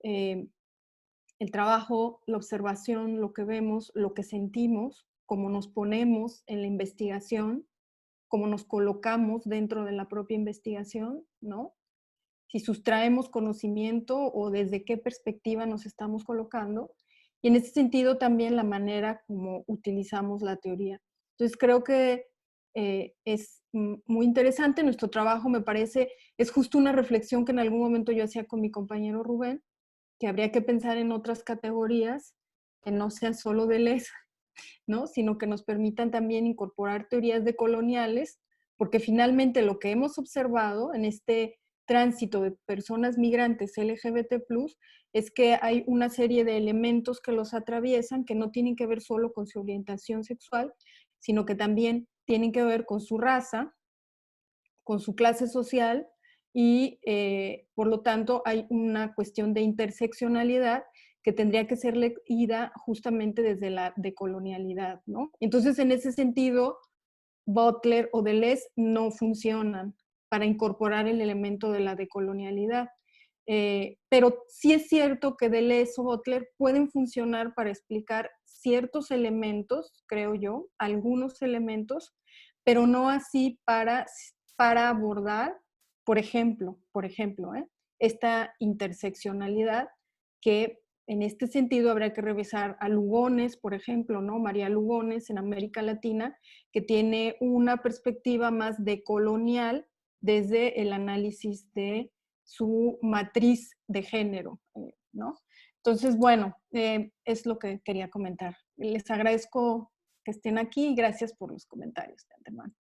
el trabajo, la observación, lo que vemos, lo que sentimos, cómo nos ponemos en la investigación, cómo nos colocamos dentro de la propia investigación, ¿no? Si sustraemos conocimiento o desde qué perspectiva nos estamos colocando. Y en ese sentido también la manera como utilizamos la teoría. Entonces creo que es muy interesante. Nuestro trabajo, me parece, es justo una reflexión que en algún momento yo hacía con mi compañero Rubén, que habría que pensar en otras categorías que no sean solo de les, ¿no? Sino que nos permitan también incorporar teorías decoloniales, porque finalmente lo que hemos observado en este tránsito de personas migrantes LGBT+, es que hay una serie de elementos que los atraviesan que no tienen que ver solo con su orientación sexual, sino que también tienen que ver con su raza, con su clase social y por lo tanto hay una cuestión de interseccionalidad que tendría que ser leída justamente desde la decolonialidad, ¿no? Entonces, en ese sentido, Butler o Deleuze no funcionan para incorporar el elemento de la decolonialidad. Pero sí es cierto que Deleuze o Butler pueden funcionar para explicar ciertos elementos, creo yo, algunos elementos, pero no así para abordar, por ejemplo, esta interseccionalidad que en este sentido habría que revisar a Lugones, por ejemplo, ¿no? María Lugones en América Latina, que tiene una perspectiva más decolonial desde el análisis de su matriz de género, ¿no? Entonces, bueno, es lo que quería comentar. Les agradezco que estén aquí y gracias por los comentarios de antemano.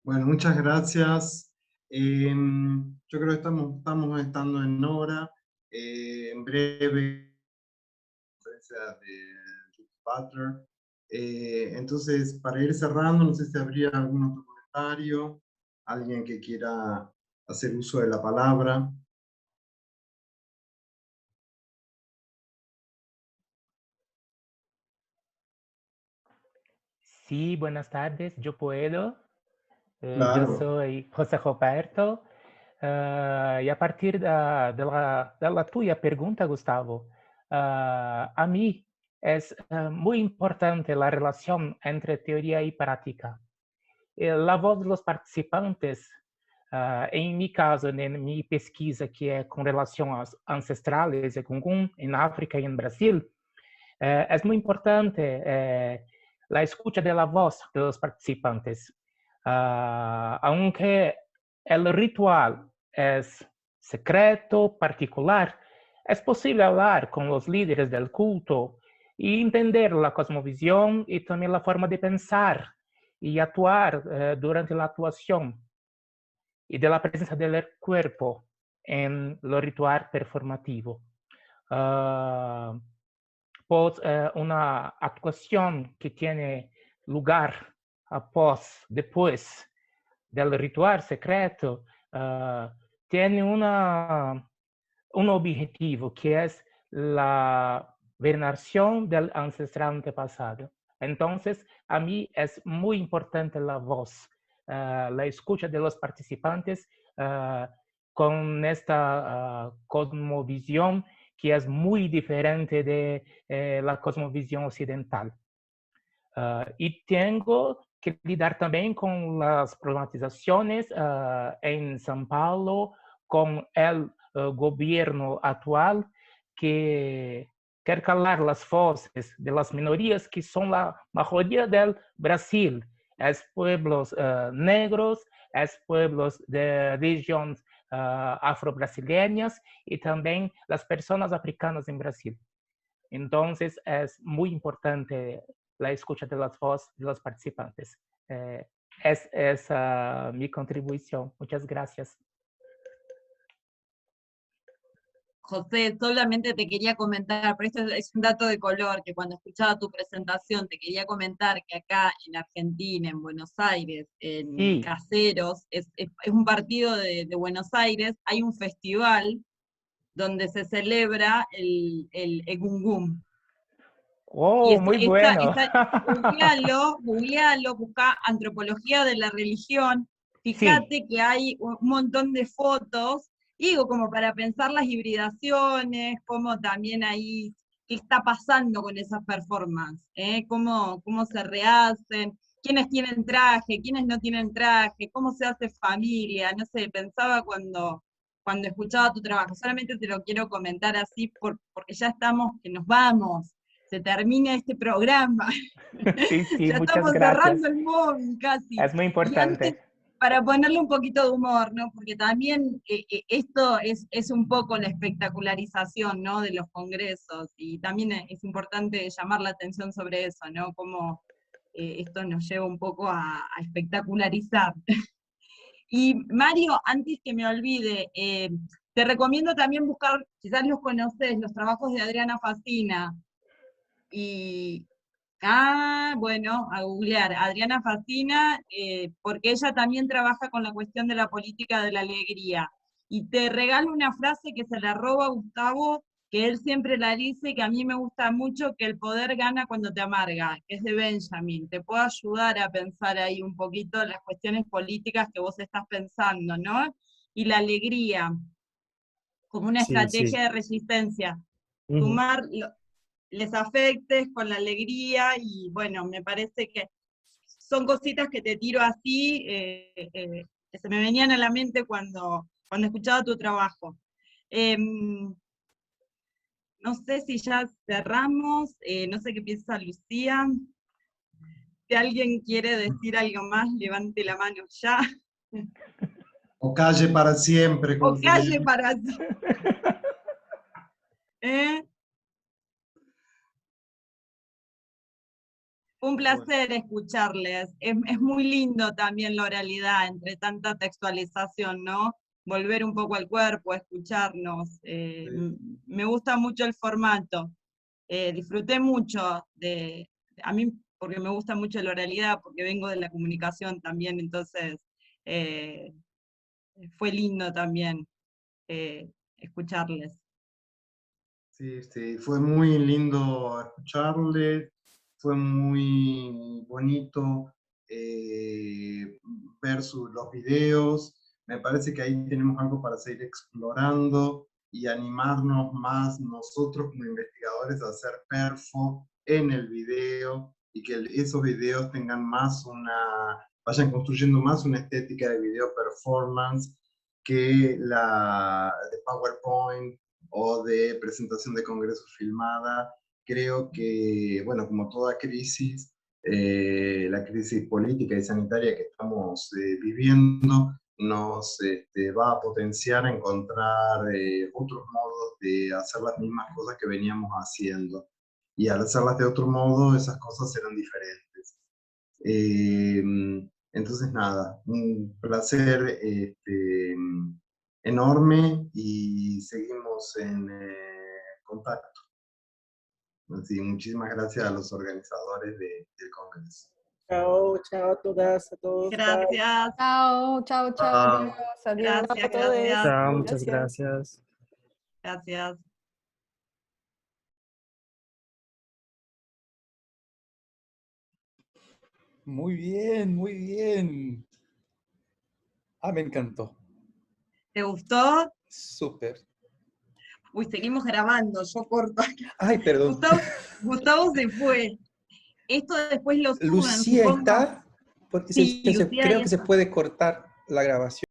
Bueno, muchas gracias. Yo creo que estamos estando en hora. En breve, conferencia de Judith Butler. Entonces, para ir cerrando, no sé si habría algún otro comentario, alguien que quiera hacer uso de la palabra. Sí, buenas tardes, yo puedo. Yo Claro. soy José Roberto. Y a partir de la tuya pregunta, Gustavo, a mí es muy importante la relación entre teoría y práctica. La voz de los participantes, en mi caso, en mi pesquisa, que es con relación a ancestrales de Gungun en África y en Brasil, es muy importante la escucha de la voz de los participantes. Aunque el ritual es secreto, particular, es posible hablar con los líderes del culto y entender la cosmovisión y también la forma de pensar y actuar durante la actuación y de la presencia del cuerpo en lo ritual performativo. pois uma atuação que tem lugar depois do ritual secreto, tem um objetivo que é a veneração do ancestral antepassado. Então, a mim é muito importante a voz, a escuta de los participantes com esta cosmovisión que es muy diferente de la cosmovisión occidental. Y tengo que lidar también con las problematizaciones en São Paulo, con el gobierno actual que quer calar las voces de las minorías que son la mayoría del Brasil, es pueblos negros, es pueblos de regiões afro-brasileñas y también las personas africanas en Brasil. Entonces, es muy importante la escucha de las voces de los participantes. Es esa mi contribución. Muchas gracias. José, solamente te quería comentar, pero esto es un dato de color, que cuando escuchaba tu presentación te quería comentar que acá en Argentina, en Buenos Aires, en Sí. Caseros, es un partido de Buenos Aires, hay un festival donde se celebra el Egungum. Oh, muy bueno. Googlealo, busca antropología de la religión, fíjate que hay un montón de fotos, digo, como para pensar las hibridaciones, cómo también ahí, qué está pasando con esas performances, cómo se rehacen, quiénes tienen traje, quiénes no tienen traje, cómo se hace familia, no sé, pensaba cuando escuchaba tu trabajo, solamente te lo quiero comentar así porque ya estamos, que nos vamos, se termina este programa. Sí, ya muchas estamos gracias. cerrando el móvil casi. Es muy importante. Y antes, para ponerle un poquito de humor, ¿no? Porque también esto es un poco la espectacularización, ¿no? De los congresos, y también es importante llamar la atención sobre eso, ¿no? Cómo esto nos lleva un poco a espectacularizar. Y Mario, antes que me olvide, te recomiendo también buscar, quizás los conoces, los trabajos de Adriana Facina. Bueno, a googlear, Adriana Facina, porque ella también trabaja con la cuestión de la política de la alegría. Y te regalo una frase que se la roba Gustavo, que él siempre la dice, que a mí me gusta mucho, que el poder gana cuando te amarga, que es de Benjamin. Te puedo ayudar a pensar ahí un poquito las cuestiones políticas que vos estás pensando, ¿no? Y la alegría, como una estrategia de resistencia. Sumar les afectes con la alegría, y bueno, me parece que son cositas que te tiro así, que se me venían a la mente cuando escuchaba tu trabajo. No sé si ya cerramos, no sé qué piensa Lucía. Si alguien quiere decir algo más, levante la mano ya. O calle para siempre. O calle para siempre. Un placer escucharles. Es muy lindo también la oralidad, entre tanta textualización, ¿no? Volver un poco al cuerpo, escucharnos. Me gusta mucho el formato. Disfruté mucho a mí, porque me gusta mucho la oralidad, porque vengo de la comunicación también, entonces fue lindo también escucharles. Sí, fue muy lindo escucharles. Fue muy bonito ver los videos. Me parece que ahí tenemos algo para seguir explorando y animarnos más nosotros como investigadores a hacer perfo en el video, y que esos videos tengan más vayan construyendo más una estética de video performance que la de PowerPoint o de presentación de congresos filmada. Creo que, bueno, como toda crisis, la crisis política y sanitaria que estamos viviendo nos va a potenciar a encontrar otros modos de hacer las mismas cosas que veníamos haciendo. Y al hacerlas de otro modo, esas cosas serán diferentes. Entonces, nada, un placer enorme, y seguimos en contacto. Así, muchísimas gracias a los organizadores del Congreso. Chao, chao a todas, a todos. Bye. Gracias. Chao, chao, chao. Adiós, adiós. Gracias, a todos. gracias. Chao, muchas Gracias. gracias. Gracias. Muy bien, muy bien. Ah, me encantó. ¿Te gustó? Súper. Uy, seguimos grabando, yo corto. Ay, perdón. Gustavo se fue. Esto después lo suben, Lucía supongo. está, porque Sí, creo Lucía que ya se puede cortar la grabación.